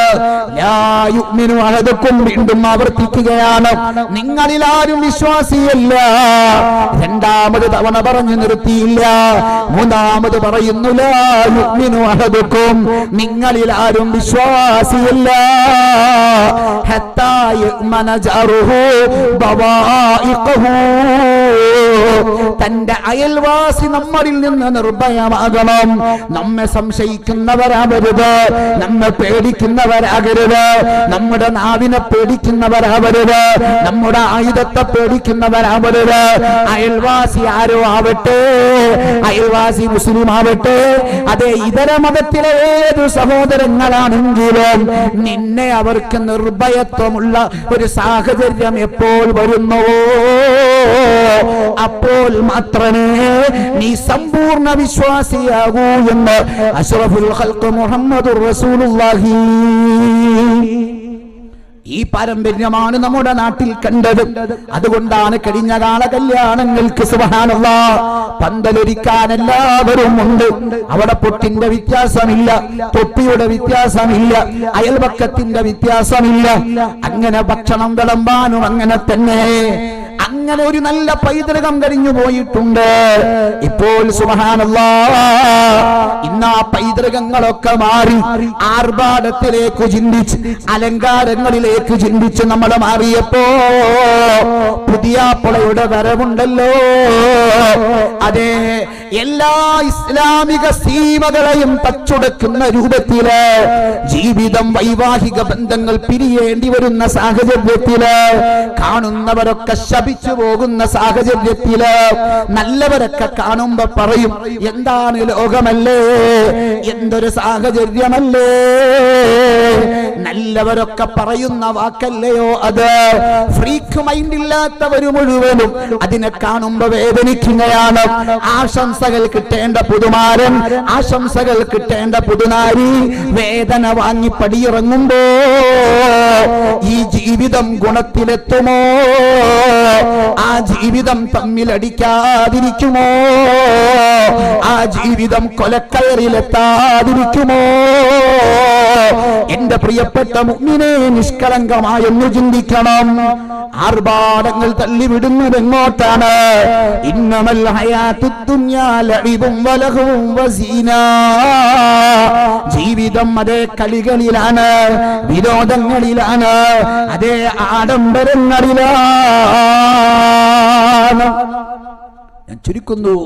ലാ യുഅ്മിനു അഹദുക്കും, വീണ്ടും ആവർത്തിക്കുകയാണ്, നിങ്ങളിൽ ആരും വിശ്വാസിയല്ല. രണ്ടാമത് തവണ പറഞ്ഞു നിർത്തിയില്ല. മൂന്നാമത് പറയുന്നു, ലാ യുഅ്മിനു അഹദുക്കും, നിങ്ങളിൽ ആരും വിശ്വാസിയല്ല. ഹത്താ യുഅ്മന ജറുഹു ബവായിഖഹു, തന്റെ അയൽവാസി നമ്മളിൽ നിന്ന് നിർഭയമാകണം. നമ്മെ സംശയിക്കുന്നവരാവരുത്, നമ്മെ പേടിക്കുന്നവരാകരുത്, നമ്മുടെ നാവിനെ പേടിക്കുന്നവരാവരുത്, നമ്മുടെ ആയുധത്തെ പേടിക്കുന്നവരാവരുത്. അയൽവാസി ആരോ ആവട്ടെ, അയൽവാസി മുസ്ലിം ആവട്ടെ, അതേ ഇതര മതത്തിലെ ഏതു സഹോദരങ്ങളാണെങ്കിലും നിന്നെ അവർക്ക് നിർഭയത്വമുള്ള ഒരു സാഹചര്യം എപ്പോൾ വരുന്നുവോ അപ്പോൾ മാത്രമേ നീ സമ്പൂർണ്ണ വിശ്വാസിയാകൂ എന്ന് അഷ്റഫുൽ ഖൽഖ് മുഹമ്മദുർ റസൂലുള്ളാഹി. ഈ പാരമ്പര്യമാണ് നമ്മുടെ നാട്ടിൽ കണ്ടത്. അതുകൊണ്ടാണ് കഴിഞ്ഞ കാല കല്യാണങ്ങൾക്ക് സുബ്ഹാനല്ലാഹ് പന്തലൊരുക്കാൻ എല്ലാവരും ഉണ്ട്. അവിടെ പൊട്ടിന്റെ വ്യത്യാസമില്ല, തൊപ്പിയുടെ വ്യത്യാസമില്ല, അയൽപക്കത്തിന്റെ വ്യത്യാസമില്ല. അങ്ങനെ ഭക്ഷണം വിളമ്പാനും അങ്ങനെ തന്നെ. അങ്ങനെ ഒരു നല്ല പൈതൃകം കഴിഞ്ഞു പോയിട്ടുണ്ട്. ഇപ്പോൾ സുബ്ഹാനല്ലാഹ് ഇന്ന് ആ പൈതൃകങ്ങളൊക്കെ മാറി ആർഭാടത്തിലേക്ക് ചിന്തിച്ച്, അലങ്കാരങ്ങളിലേക്ക് ചിന്തിച്ച് നമ്മൾ മാറിയപ്പോ പുതിയാപ്പളയുടെ വരവുണ്ടല്ലോ. അതെ, എല്ലാ ഇസ്ലാമിക സീമകളെയും തച്ചുടക്കുന്ന രൂപത്തില് ജീവിതം, വൈവാഹിക ബന്ധങ്ങൾ പിരിയേണ്ടി വരുന്ന സാഹചര്യത്തില് കാണുന്നവരൊക്കെ ശപിച്ചു അസ്തമിച്ചു പോകുന്ന സാഹചര്യത്തില് നല്ലവരൊക്കെ കാണുമ്പോ പറയും, എന്താണ് ലോകമല്ലേ, എന്തൊരു സാഹചര്യമല്ലേ. നല്ലവരൊക്കെ പറയുന്ന വാക്കല്ലയോ അത്. ഫ്രീക്ക് മൈൻഡ് ഇല്ലാത്തവര് മുഴുവനും അതിനെ കാണുമ്പോ വേദനിക്കുകയാണ്. ആശംസകൾ കിട്ടേണ്ട പുതുമാരൻ, ആശംസകൾ കിട്ടേണ്ട പുതുനാരി വേദന വാങ്ങി പടിയിറങ്ങുമ്പോ ഈ ജീവിതം ഗുണത്തിലെത്തുമോ? ആ ജീവിതം തമ്മിലടിക്കാതിരിക്കുമോ? ആ ജീവിതം കൊലക്കയറിലെത്താതിരിക്കുമോ? എന്റെ പ്രിയപ്പെട്ട മുഅ്മിനേ, നിഷ്കളങ്കമായൊന്ന് ചിന്തിക്കണം. ആർഭാടങ്ങൾ തള്ളിവിടുന്നത് എങ്ങോട്ടാണ്? ഇന്നമൽ ഹയാത്തുദ് ദുനിയാ ലഇബും വലഹും വസീനാ. ജീവിതം അതേ കളികളിലാണ്, വിനോദങ്ങളിലാണ്, അതേ ആഡംബരങ്ങളിലാണ്. ഞാൻ ചുരുക്കുന്നു,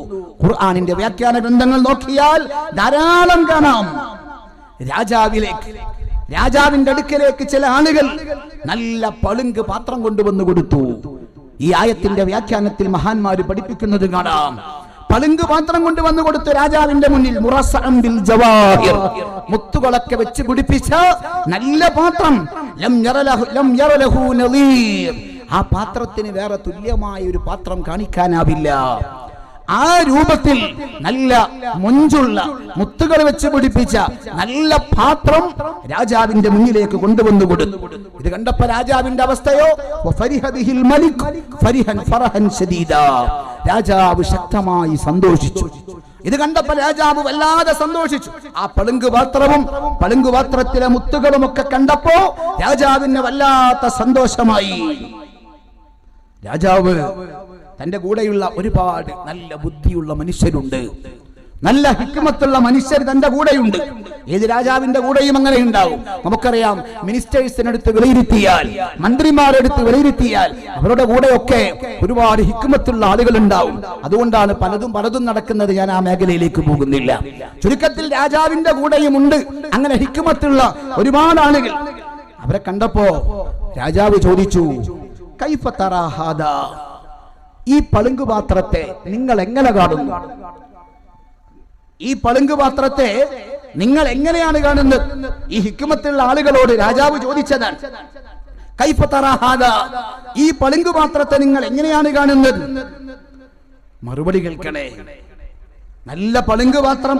ഖുർആനിന്റെ വ്യാഖ്യാന ഗ്രന്ഥങ്ങൾ നോക്കിയാൽ ധാരാളം കാണാം. രാജാവിന്റെ അടുക്കലേക്ക് ചില ആളുകൾ നല്ല പളുങ്ക് പാത്രം കൊണ്ടുവന്നു കൊടുത്തു. ഈ ആയത്തിന്റെ വ്യാഖ്യാനത്തിൽ മഹാന്മാര് പഠിപ്പിക്കുന്നത് കാണാം. പളുങ്ക് പാത്രം കൊണ്ടുവന്നു കൊടുത്തു രാജാവിന്റെ മുന്നിൽ. മുത്തുകളൊക്കെ വെച്ച് പിടിപ്പിച്ച നല്ല പാത്രം. ലം യറലഹു നളീർ. ആ പാത്രത്തിന് വേറെ തുല്യമായ ഒരു പാത്രം കാണിക്കാനാവില്ല. ആ രൂപത്തിൽ നല്ല മൊഞ്ചുള്ള മുത്തുകൾ വെച്ച് പിടിപ്പിച്ച നല്ല പാത്രം രാജാവിന്റെ മുന്നിലേക്ക് കൊണ്ടുവന്നു കൊടുത്തു. ഇത് കണ്ടപ്പോ രാജാവിന്റെ അവസ്ഥയോ, രാജാവ് ശക്തമായി സന്തോഷിച്ചു. ഇത് കണ്ടപ്പോൾ രാജാവ് വല്ലാതെ സന്തോഷിച്ചു. ആ പളുങ്ക് പാത്രവും പളുങ്ക് പാത്രത്തിലെ മുത്തുകളും ഒക്കെ കണ്ടപ്പോ രാജാവിന് വല്ലാത്ത സന്തോഷമായി. രാജാവ് തന്റെ കൂടെയുള്ള ഒരുപാട് നല്ല ബുദ്ധിയുള്ള മനുഷ്യരുണ്ട്, നല്ല ഹിക്മത്തുള്ള മനുഷ്യർ തന്റെ കൂടെയുണ്ട്. ഏത് രാജാവിന്റെ കൂടെയും അങ്ങനെ ഉണ്ടാവും. നമുക്കറിയാം, മിനിസ്റ്റേഴ്സിനടുത്ത് വിലയിരുത്തിയാൽ, മന്ത്രിമാരെടുത്ത് വിലയിരുത്തിയാൽ അവരുടെ കൂടെയൊക്കെ ഒരുപാട് ഹിക്മത്തുള്ള ആളുകൾ ഉണ്ടാവും. അതുകൊണ്ടാണ് പലതും നടക്കുന്നത്. ഞാൻ ആ മേഖലയിലേക്ക് പോകുന്നില്ല. ചുരുക്കത്തിൽ രാജാവിന്റെ കൂടെയും ഉണ്ട് അങ്ങനെ ഹിക്മത്തുള്ള ഒരുപാട് ആളുകൾ. അവരെ കണ്ടപ്പോ രാജാവ് ചോദിച്ചു, കൈഫ തറാ ഹാദാ, ഈ പളുങ്ക് പാത്രത്തെ നിങ്ങൾ എങ്ങനെ കാണുന്നു? ഈ പളുങ്ക് പാത്രത്തെ നിങ്ങൾ എങ്ങനെയാണ് കാണുന്നത്? ഈ ഹിക്മത്തുള്ള ആളുകളോട് രാജാവ് ചോദിച്ചതാണ്. കൈഫ തറാ ഹാദാ, ഈ പളുങ്ക് പാത്രത്തെ നിങ്ങൾ എങ്ങനെയാണ് കാണുന്നത്? മറുപടി കേൾക്കണേ. നല്ല പളുങ്ക് പാത്രം,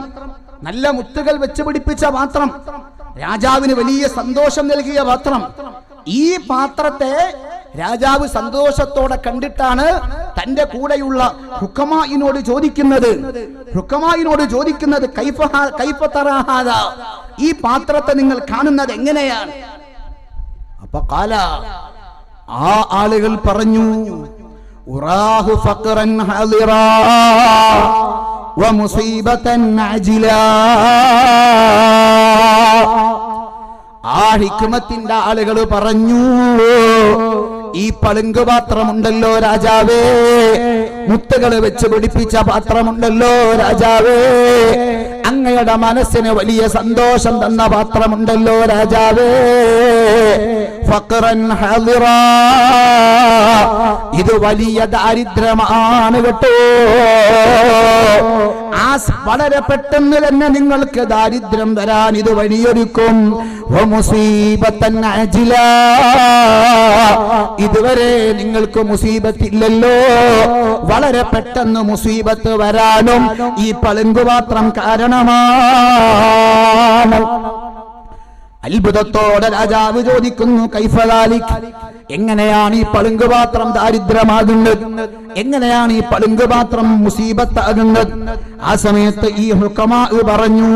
നല്ല മുത്തുകൾ വെച്ച് പിടിപ്പിച്ച പാത്രം, രാജാവിന് വലിയ സന്തോഷം നൽകിയ പാത്രം. ഈ പാത്രത്തെ രാജാവ് സന്തോഷത്തോടെ കണ്ടിട്ടാണ് തന്റെ കൂടെയുള്ള ഹുക്കമായിനോട് ചോദിക്കുന്നത്, കൈഫ തറാ ഹാദാ, ഈ പാത്രത്തെ നിങ്ങൾ കാണുന്നത് എങ്ങനെയാണ്? അപ്പൊ ഖാല, ആ ആളുകൾ പറഞ്ഞു, ഉറാഹു ഫഖറൻ ഹാദിറാ വമുസീബതൻ അജിലാ. ആ ഹിക്മത്തിന്റെ ആളുകൾ പറഞ്ഞു, ഈ പളുങ്ക് പാത്രമുണ്ടല്ലോ രാജാവേ, മുത്തുകൾ വെച്ച് പിടിപ്പിച്ച പാത്രമുണ്ടല്ലോ രാജാവേ, അങ്ങയുടെ മനസ്സിന് വലിയ സന്തോഷം തന്ന പാത്രമുണ്ടല്ലോ രാജാവേ, ഫഖറൻ ഹാദിറാ, ഇത് വലിയ ദാരിദ്ര്യമാണ് കേട്ടോ. വളരെ പെട്ടെന്ന് തന്നെ നിങ്ങൾക്ക് ദാരിദ്ര്യം വരാൻ ഇത് വഴിയൊരുക്കും. മുസീബത്തൻ അജിലാ, ഇതുവരെ നിങ്ങൾക്ക് മുസീബത്തില്ലല്ലോ, വളരെ പെട്ടെന്ന് മുസീബത്ത് വരാനും ഈ പളുങ്ക് പാത്രം കാരണമാണ്. അത്ഭുതത്തോടെ രാജാവ് ചോദിക്കുന്നു, കൈഫ ദാലിക്, എങ്ങനെയാണ് ഈ പളുങ്ക് പാത്രം ദാരിദ്ര്യമാകുന്നത്? എങ്ങനെയാണ് ഈ പളുങ്ക് പാത്രം മുസീബത്താകുന്നത്? ആ സമയത്ത് ഈ ഹുക്കമാ പറഞ്ഞു,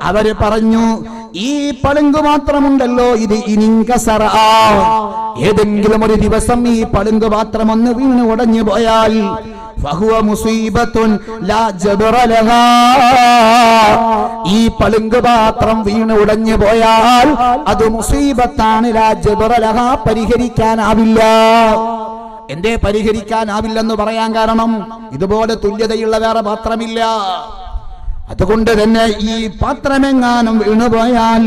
അവര് പറഞ്ഞു, ഈ പളുങ്ക് മാത്രമുണ്ടല്ലോ, ഇത് ഇനിങ്കസറ, ഏതെങ്കിലും ഒരു ദിവസം ഈ പളുങ്ക് പാത്രം ഒന്ന് വീണ് ഉടഞ്ഞു പോയാൽ ഫഹുവ മുസീബത്തുൻ ലാ ജബറ ലഹാ, ഈ പളുങ്ക് പാത്രം വീണ് ഉടഞ്ഞു പോയാൽ അത് മുസീബത്താണ്, ലാ ജബറ ലഹാ, പരിഹരിക്കാനാവില്ല. എന്തേ പരിഹരിക്കാനാവില്ലെന്ന് പറയാൻ കാരണം, ഇതുപോലെ തുല്യതയുള്ള വേറെ പാത്രമില്ല. അതുകൊണ്ട് തന്നെ ഈ പാത്രമെങ്ങാനും വീണുപോയാൽ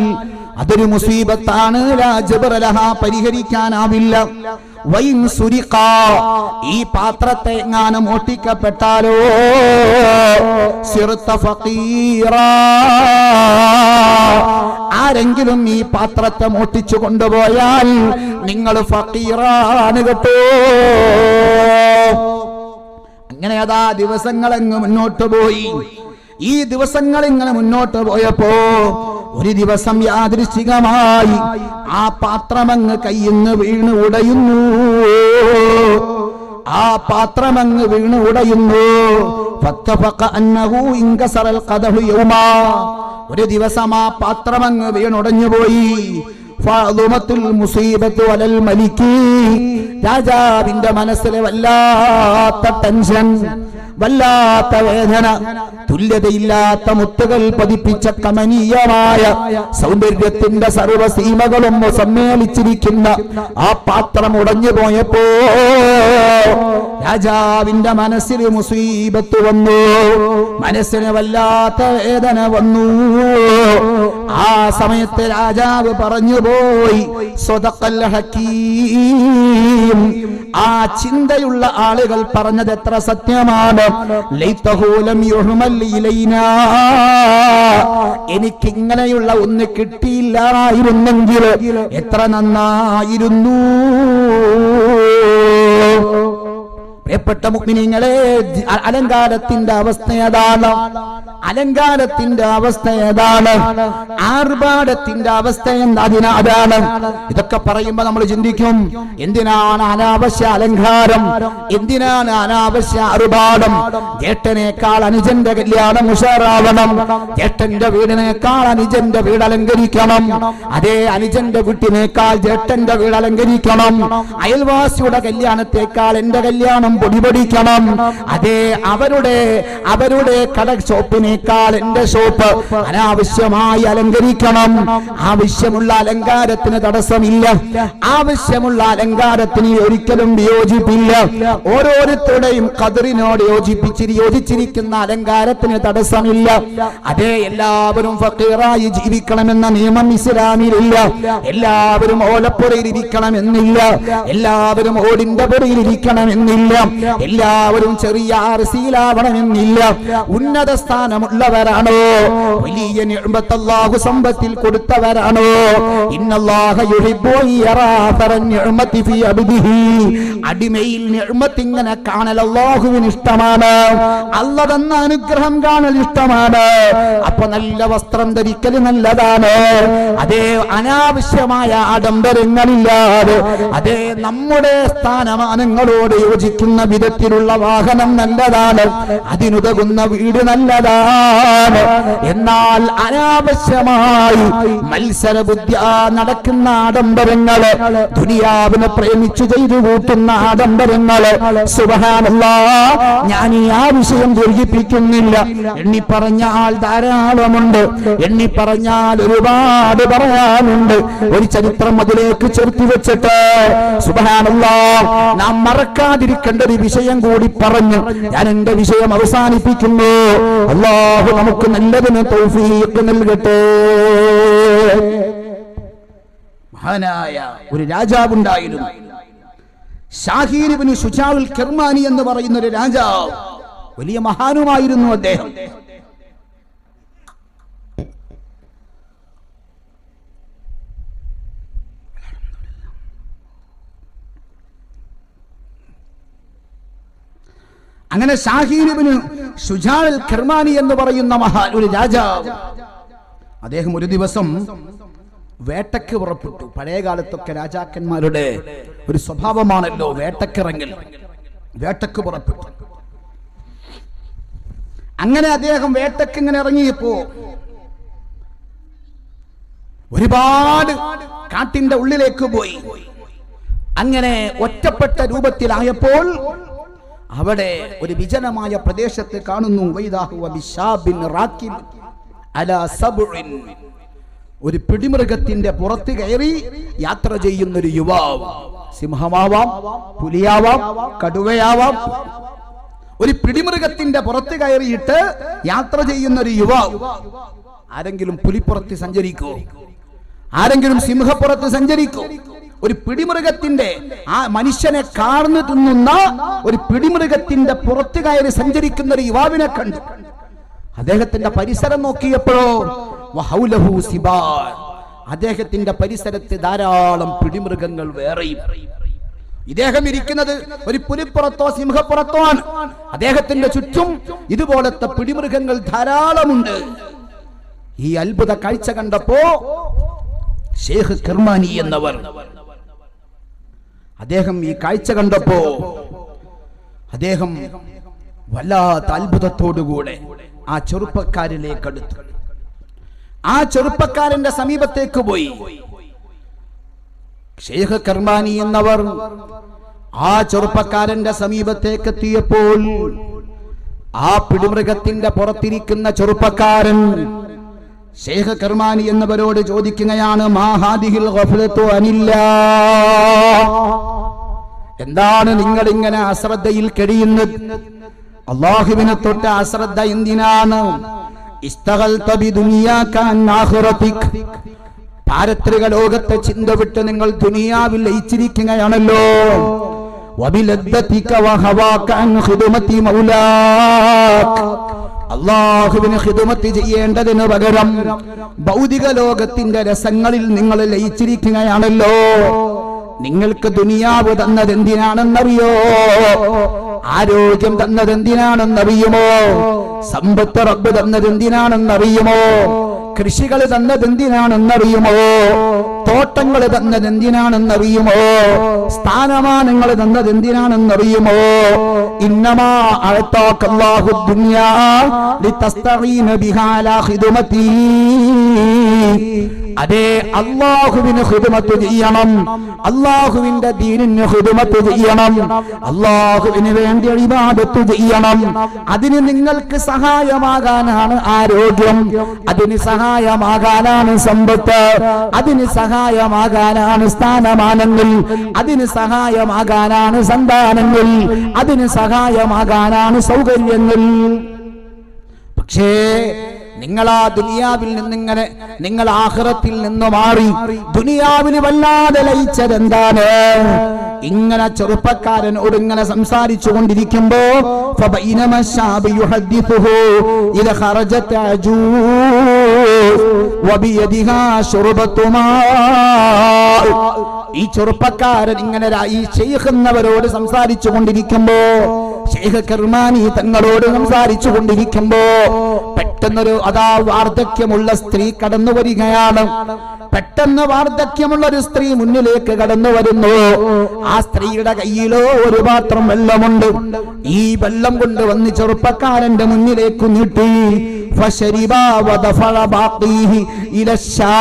അതൊരു മുസീബത്താണ്, ലാ ജബറ ലഹാ, പരിഹരിക്കാനാവില്ല. വൈൻ സുരിഖ, ഈ പാത്രത്തെ എങ്ങാനും മോഷ്ടിക്കപ്പെട്ടാലോ സിർത ഫഖീറാ, ആരെങ്കിലും ഈ പാത്രത്തെ മോഷ്ടിച്ചു കൊണ്ടുപോയാൽ നിങ്ങൾ ഫഖീറാണ് കേട്ടോ. അങ്ങനെ അതാ ദിവസങ്ങളങ്ങ് മുന്നോട്ട് പോയി. ഈ ദിവസങ്ങൾ ഇങ്ങനെ മുന്നോട്ട് പോയപ്പോ ഒരു ദിവസം യാദൃശ്ചികമായി ആ പാത്രമങ്ങ് കയ്യിന്ന് വീണ് ഉടയുന്നു. ആ പാത്രമങ്ങ് വീണ് ഉടയുന്നു. ഒരു ദിവസം ആ പാത്രമങ്ങ് വീണുടഞ്ഞുപോയി. രാജാവിന്റെ മനസ്സിലെ വല്ലാത്ത ടെൻഷൻ, വല്ലാത്ത വേദന, തുല്യതയില്ലാത്ത മുത്തുകൾ പതിപ്പിച്ച കമനീയമായ സൗന്ദര്യത്തിന്റെ സർവസീമകളും സമ്മേളിച്ചിരിക്കുന്ന ആ പാത്രം ഉടഞ്ഞു പോയപ്പോ രാജാവിന്റെ മനസ്സിൽ മുസീബത്ത് വന്നു, മനസ്സിന് വല്ലാത്ത വേദന വന്നു. ആ സമയത്ത് രാജാവ് പറഞ്ഞുപോയി, സ്വദഖൽ ഹകീം, ആ ചിന്തയുള്ള ആളുകൾ പറഞ്ഞത് എത്ര സത്യമാണ്. ലൈതഹു ലം യുഹ്മൽ ഇലൈനാ, എനിക്കിങ്ങനെയുള്ള ഒന്ന് കിട്ടിയില്ലായിരുന്നെങ്കിൽ എത്ര നന്നായിരുന്നു. പ്രിയപ്പെട്ട മുഅ്മിനീങ്ങളെ, അലങ്കാരത്തിന്റെ അവസ്ഥ ഏതാണ്? അലങ്കാരത്തിന്റെ അവസ്ഥ ഏതാണ്? ആർഭാടത്തിന്റെ അവസ്ഥ അതാണ്. ഇതൊക്കെ പറയുമ്പോ നമ്മൾ ചിന്തിക്കും, എന്തിനാണ് അനാവശ്യ അലങ്കാരം, എന്തിനാണ് അനാവശ്യ ആർഭാടം? ജ്യേഷ്ഠനേക്കാൾ അനുജന്റെ കല്യാണം ഉഷാറാവണം, ജ്യേഷ്ഠന്റെ വീടിനേക്കാൾ അനുജന്റെ വീട് അലങ്കരിക്കണം, അതേ അനുജന്റെ വീട്ടിനേക്കാൾ ജ്യേഷ്ഠന്റെ വീട് അലങ്കരിക്കണം, അയൽവാസിയുടെ കല്യാണത്തെക്കാൾ എന്റെ കല്യാണം പൊടിപൊടിക്കണം, അതേ അവരുടെ കട ഷോപ്പിനേക്കാൾ എന്റെ ഷോപ്പ് അനാവശ്യമായി അലങ്കരിക്കണം. ആവശ്യമുള്ള അലങ്കാരത്തിന് തടസ്സമില്ല, ആവശ്യമുള്ള അലങ്കാരത്തിന് ഒരിക്കലും വിയോജിപ്പില്ല. ഓരോരുത്തരുടെയും ഖദറിനോട് യോജിച്ചിരിക്കുന്ന അലങ്കാരത്തിന് തടസ്സമില്ല. അതേ, എല്ലാവരും ഫഖീറായി ജീവിക്കണമെന്ന നിയമം ഇസ്ലാമിലില്ല. എല്ലാവരും ഓലപ്പുരയിൽ ഇരിക്കണമെന്നില്ല, എല്ലാവരും ഓടിന്റെ പുറയിൽ ഇരിക്കണമെന്നില്ല, എല്ലാവരും ചെറിയ ആർസിയിലാവണമെന്നില്ല. ഉന്നത സ്ഥാനമുള്ളവരാണോ, വലിയ നിഅമത്ത് അല്ലാഹു സമ്പത്തിൽ കൊടുത്തവരാണോ, ഇന്നല്ലാഹ യുഹിബ്ബു യറാ അഥറൻ നിഅമതി ഫീ അബ്ദിഹി, അടിമയിൽ നിഅമത്ത് ഇങ്ങനെ കാണൽ അല്ലാഹുവിന് ഇഷ്ടമാണ്. അല്ലാഹു തന്ന അനുഗ്രഹം കാണൽ ഇഷ്ടമാണ്. അപ്പൊ നല്ല വസ്ത്രം ധരിക്കൽ നല്ലതാണ്. അതേ, അനാവശ്യമായ ആഡംബരങ്ങളില്ലാതെ അതേ നമ്മുടെ സ്ഥാനമാനങ്ങളോട് യോജിക്കുന്ന വിധത്തിലുള്ള വാഹനം നല്ലതാണ്, അതിനുതകുന്ന വീട് നല്ലതാണ്. എന്നാൽ അനാവശ്യമായി മത്സരബുദ്ധി നടക്കുന്ന ആഡംബരങ്ങള്, ദുനിയാവിനെ പ്രേമിച്ചു ചെയ്തു കൂട്ടുന്ന ആഡംബരങ്ങള്, സുബ്ഹാനല്ലാഹ്, ഞാൻ ഈ ആ വിഷയം ദീർഘിപ്പിക്കുന്നില്ല. എണ്ണി പറഞ്ഞാൽ ധാരാളമുണ്ട്, എണ്ണി പറഞ്ഞാൽ ഒരുപാട് പറയാനുണ്ട്. ഒരു ചരിത്രം അതിലേക്ക് ചേർത്തി വെച്ചിട്ട് സുബ്ഹാനല്ലാഹ് നാം മറക്കാതിരിക്കേണ്ട ഒരു വിഷയം കൂടി പറഞ്ഞു ഞാൻ എന്റെ വിഷയം അവസാനിപ്പിക്കുന്നു. അല്ലാഹു നമുക്ക് നല്ലതിന് തൗഫീഖ് നൽകട്ടെ. മഹാനായ ഒരു രാജാവുണ്ടായിരുന്നു, ഷാഹീർ ഇബ്നു ശുജാഉൽ കിർമാനി എന്ന് പറയുന്ന ഒരു രാജാവ്. വലിയ മഹാനുമായിരുന്നു അദ്ദേഹം. അങ്ങനെ ഷാഹീർ ഇബ്നു ശുജാഉൽ കിർമാനി എന്ന് പറയുന്ന ഒരു രാജാവ്, അദ്ദേഹം ഒരു ദിവസം വേട്ടയ്ക്ക് പുറപ്പെട്ടു. പഴയ കാലത്തൊക്കെ രാജാക്കന്മാരുടെ ഒരു സ്വഭാവമാണല്ലോ വേട്ടക്കിറങ്ങൽ. വേട്ടയ്ക്ക് പുറപ്പെട്ടു. അങ്ങനെ അദ്ദേഹം വേട്ടയ്ക്ക് ഇങ്ങനെ ഇറങ്ങിയപ്പോ ഒരുപാട് കാട്ടിന്റെ ഉള്ളിലേക്ക് പോയി. അങ്ങനെ ഒറ്റപ്പെട്ട രൂപത്തിലായപ്പോൾ അവിടെ ഒരു വിജനമായ പ്രദേശത്ത് കാണുന്നു, ഒരു പിടിമൃഗത്തിന്റെ പുറത്ത് കയറി യാത്ര ചെയ്യുന്ന ഒരു യുവാവ്. സിംഹമാവാം, പുലിയാവാം, കടുവയാവാം. ഒരു പിടിമൃഗത്തിന്റെ പുറത്ത് കയറിയിട്ട് യാത്ര ചെയ്യുന്ന ഒരു യുവാവ്. ആരെങ്കിലും പുലിപ്പുറത്ത് സഞ്ചരിക്കോ? ആരെങ്കിലും സിംഹപ്പുറത്ത് സഞ്ചരിക്കോ? ഒരു പിടിമൃഗത്തിന്റെ ആ മനുഷ്യനെ കാർന്നു തിന്നുന്ന ഒരു പിടിമൃഗത്തിന്റെ പുറത്തു കയറി സഞ്ചരിക്കുന്ന ഒരു യുവാവിനെ കണ്ടു. അദ്ദേഹത്തിന്റെ പരിസരം നോക്കിയപ്പോഴോ വഹൗലഹു സിബാൻ, അദ്ദേഹത്തിന്റെ പരിസരത്ത് ധാരാളം പിടിമൃഗങ്ങൾ വേറെയും. ഇദ്ദേഹം ഇരിക്കുന്നത് ഒരു പുലിപ്പുറത്തോ സിംഹപ്പുറത്തോ ആണ്. അദ്ദേഹത്തിന്റെ ചുറ്റും ഇതുപോലത്തെ പിടിമൃഗങ്ങൾ ധാരാളമുണ്ട്. ഈ അത്ഭുത കാഴ്ച കണ്ടപ്പോ ഷേഖ് കിർമാനി എന്നവർ, അദ്ദേഹം ഈ കാഴ്ച കണ്ടപ്പോ അദ്ദേഹം വല്ലാത്ത അത്ഭുതത്തോടുകൂടെ ആ ചെറുപ്പക്കാരിലേക്ക് അടുത്തു. ആ ചെറുപ്പക്കാരന്റെ സമീപത്തേക്ക് പോയി. ഷേഖ് കിർമാനി എന്നവർ ആ ചെറുപ്പക്കാരന്റെ സമീപത്തേക്ക് എത്തിയപ്പോൾ ആ പിടിമൃഗത്തിന്റെ പുറത്തിരിക്കുന്ന ചെറുപ്പക്കാരൻ ഷേഖ് കിർമാനി എന്നവരോട് ചോദിക്കുകയാണ്, മാ ഹാദിഹിൽ ഗഫ്ലതു അനില്ലാഹ്, എന്താണ് നിങ്ങൾ ഇങ്ങനെ അശ്രദ്ധയിൽ കഴിയുന്നത്? അല്ലാഹുവിനെ തൊട്ട് അശ്രദ്ധ എന്തിനാണ്? ഇസ്തഗൽത ബിദുനിയാക അൻ ആഖിറതിക്, പാരത്രിക ലോകത്തെ ചിന്ത വിട്ട് നിങ്ങൾ ദുനിയാവിൽ ലയിച്ചിരിക്കുകയാണല്ലോ. വബിലദ്ദതിക വഹവാക അൻ ഖിദ്മതി മൗലാക, അല്ലാഹുവിനെ ഖിദ്മത്ത് ചെയ്യേണ്ടതിന് പകരം ഭൗതിക ലോകത്തിന്റെ രസങ്ങളിൽ നിങ്ങൾ ലയിച്ചിരിക്കുകയാണല്ലോ. നിങ്ങൾക്ക് ദുനിയാവ് തന്നത് എന്തിനാണെന്നറിയോ? ആരോഗ്യം തന്നത് എന്തിനാണെന്നറിയുമോ? സമ്പത്ത് റബ്ബ് തന്നത് എന്തിനാണെന്നറിയുമോ? കൃഷികൾ തന്നത് എന്തിനാണെന്നറിയുമോ? തോട്ടങ്ങൾ തന്നത് എന്തിനാണെന്നറിയുമോ? സ്ഥാനമാനങ്ങൾ തന്നത് എന്തിനാണെന്നറിയുമോ? ഇന്നമാ അഅതാകല്ലാഹു ദുനിയാ ലിതസ്തഈന ബിഹാ അലാ ഖിദ്മതി, അതേ അല്ലാഹുവിന് ഖിദ്മത്ത് ചെയ്യണം, അല്ലാഹുവിന്റെ ദീനിന് ഖിദ്മത്ത് ചെയ്യണം, അല്ലാഹുവിന് വേണ്ടി ഇബാദത്ത് ചെയ്യണം. അതിന് നിങ്ങൾക്ക് സഹായമാകാനാണ് ആരോഗ്യം, അതിന് സഹായമാകാനാണ് സമ്പത്ത്, അതിന് സഹായമാകാനാണ് സ്ഥാനമാനങ്ങൾ, അതിന് സഹായമാകാനാണ് സന്താനങ്ങൾ, അതിന് സഹായമാകാനാണ് സൗകര്യങ്ങൾ. പക്ഷേ നിങ്ങൾ ആ ദുനിയാവിൽ നിന്നിങ്ങനെ, നിങ്ങൾ ആഖിറത്തിൽ നിന്ന് മാറി ദുനിയാവിന് വല്ലാതെ ലയിച്ചത് എന്താണ്? ഇങ്ങനെ ചെറുപ്പക്കാരനോട് ഇങ്ങനെ സംസാരിച്ചു കൊണ്ടിരിക്കുമ്പോ ഫബൈനമ ശാബു യുഹദ്ദിസുഹു ഇദ ഖറജത അജൂസ് വബിയദിഹാ ശുർബതു മാ, ഈ ചെറുപ്പക്കാരൻ ഇങ്ങനെ ഈ ശൈഖ് എന്നവരോട് സംസാരിച്ചു കൊണ്ടിരിക്കുമ്പോ, ഷേഖ് കിർമാനി തങ്ങളോട് സംസാരിച്ചു കൊണ്ടിരിക്കുമ്പോ പെട്ടെന്നൊരു വാർദ്ധക്യമുള്ള സ്ത്രീ കടന്നു വരികയാണ്. പെട്ടെന്ന് വാർദ്ധക്യമുള്ള ഒരു സ്ത്രീ മുന്നിലേക്ക് കടന്നു വരുന്നു. ആ സ്ത്രീയുടെ കയ്യിലോ ഒരു പാത്രം വെള്ളമുണ്ട്. ഈ വെള്ളം കൊണ്ട് വന്ന് ചെറുപ്പക്കാരന്റെ മുന്നിലേക്ക് നീട്ടി. ഫശരിബാ വദഫഅ ബാഖീഹി ഇലശാ,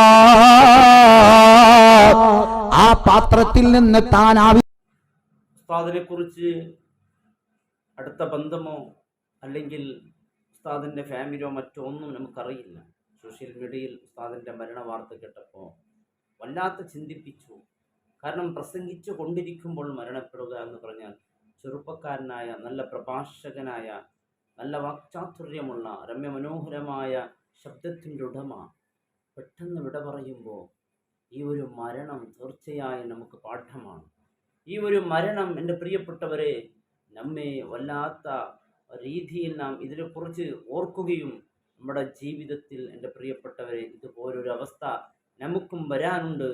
ആ പാത്രത്തിൽ നിന്ന് താൻ ഉസ്താദിനെ കുറിച്ച് അടുത്ത ബന്ധമോ അല്ലെങ്കിൽ ഉസ്താദിൻ്റെ ഫാമിലിയോ മറ്റോ ഒന്നും നമുക്കറിയില്ല. സോഷ്യൽ മീഡിയയിൽ ഉസ്താദിൻ്റെ മരണ വാർത്ത കേട്ടപ്പോൾ വല്ലാത്ത ചിന്തിപ്പിച്ചു. കാരണം പ്രസംഗിച്ചു കൊണ്ടിരിക്കുമ്പോൾ മരണപ്പെടുക എന്ന് പറഞ്ഞാൽ, ചെറുപ്പക്കാരനായ നല്ല പ്രഭാഷകനായ നല്ല വാക്ചാതുര്യമുള്ള രമ്യമനോഹരമായ ശബ്ദത്തിൻ്റെ ഉടമ പെട്ടെന്ന് വിട പറയുമ്പോൾ ഈ ഒരു മരണം തീർച്ചയായും നമുക്ക് പാഠമാണ്. ഈ ഒരു മരണം എൻ്റെ പ്രിയപ്പെട്ടവരെ നമ്മെ വല്ലാത്ത രീതിയിൽ നാം ഇതിനെക്കുറിച്ച് ഓർക്കുകയും നമ്മുടെ ജീവിതത്തിൽ എൻ്റെ പ്രിയപ്പെട്ടവരെ ഇതുപോലൊരു അവസ്ഥ നമുക്കും വരാനുണ്ട്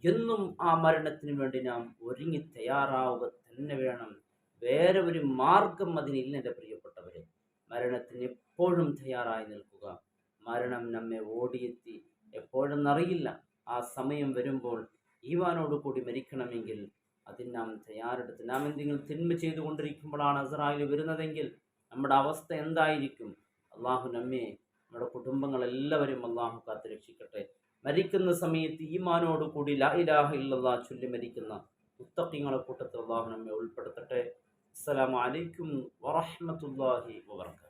എന്നും ആ മരണത്തിന് വേണ്ടി നാം ഒരുങ്ങി തയ്യാറാവുക തന്നെ വേണം. വേറെ ഒരു മാർഗം അതിനില്ല എൻ്റെ പ്രിയപ്പെട്ടവരെ. മരണത്തിന് എപ്പോഴും തയ്യാറായി നിൽക്കുക. മരണം നമ്മെ ഓടിയെത്തി എപ്പോഴെന്നറിയില്ല. ആ സമയം വരുമ്പോൾ ഈമാനോട് കൂടി മരിക്കണമെങ്കിൽ അതിന് നാം തയ്യാറെടുത്ത്, നാം എന്തെങ്കിലും തിന്മ ചെയ്തുകൊണ്ടിരിക്കുമ്പോഴാണ് അസ്രായേൽ വരുന്നതെങ്കിൽ നമ്മുടെ അവസ്ഥ എന്തായിരിക്കും? അള്ളാഹു നമ്മെ, നമ്മുടെ കുടുംബങ്ങളെല്ലാവരും അള്ളാഹു കാത്ത് രക്ഷിക്കട്ടെ. മരിക്കുന്ന സമയത്ത് ഈമാനോട് കൂടി ലാ ഇലാഹ ഇല്ലല്ലാഹ് ചൊല്ലി മരിക്കുന്ന മുത്തഖീങ്ങളുടെ കൂട്ടത്തിൽ അള്ളാഹു നമ്മെ ഉൾപ്പെടുത്തട്ടെ. അസ്സലാമു അലൈക്കും വറഹ്മത്തുള്ളാഹി വബറകാതുഹു.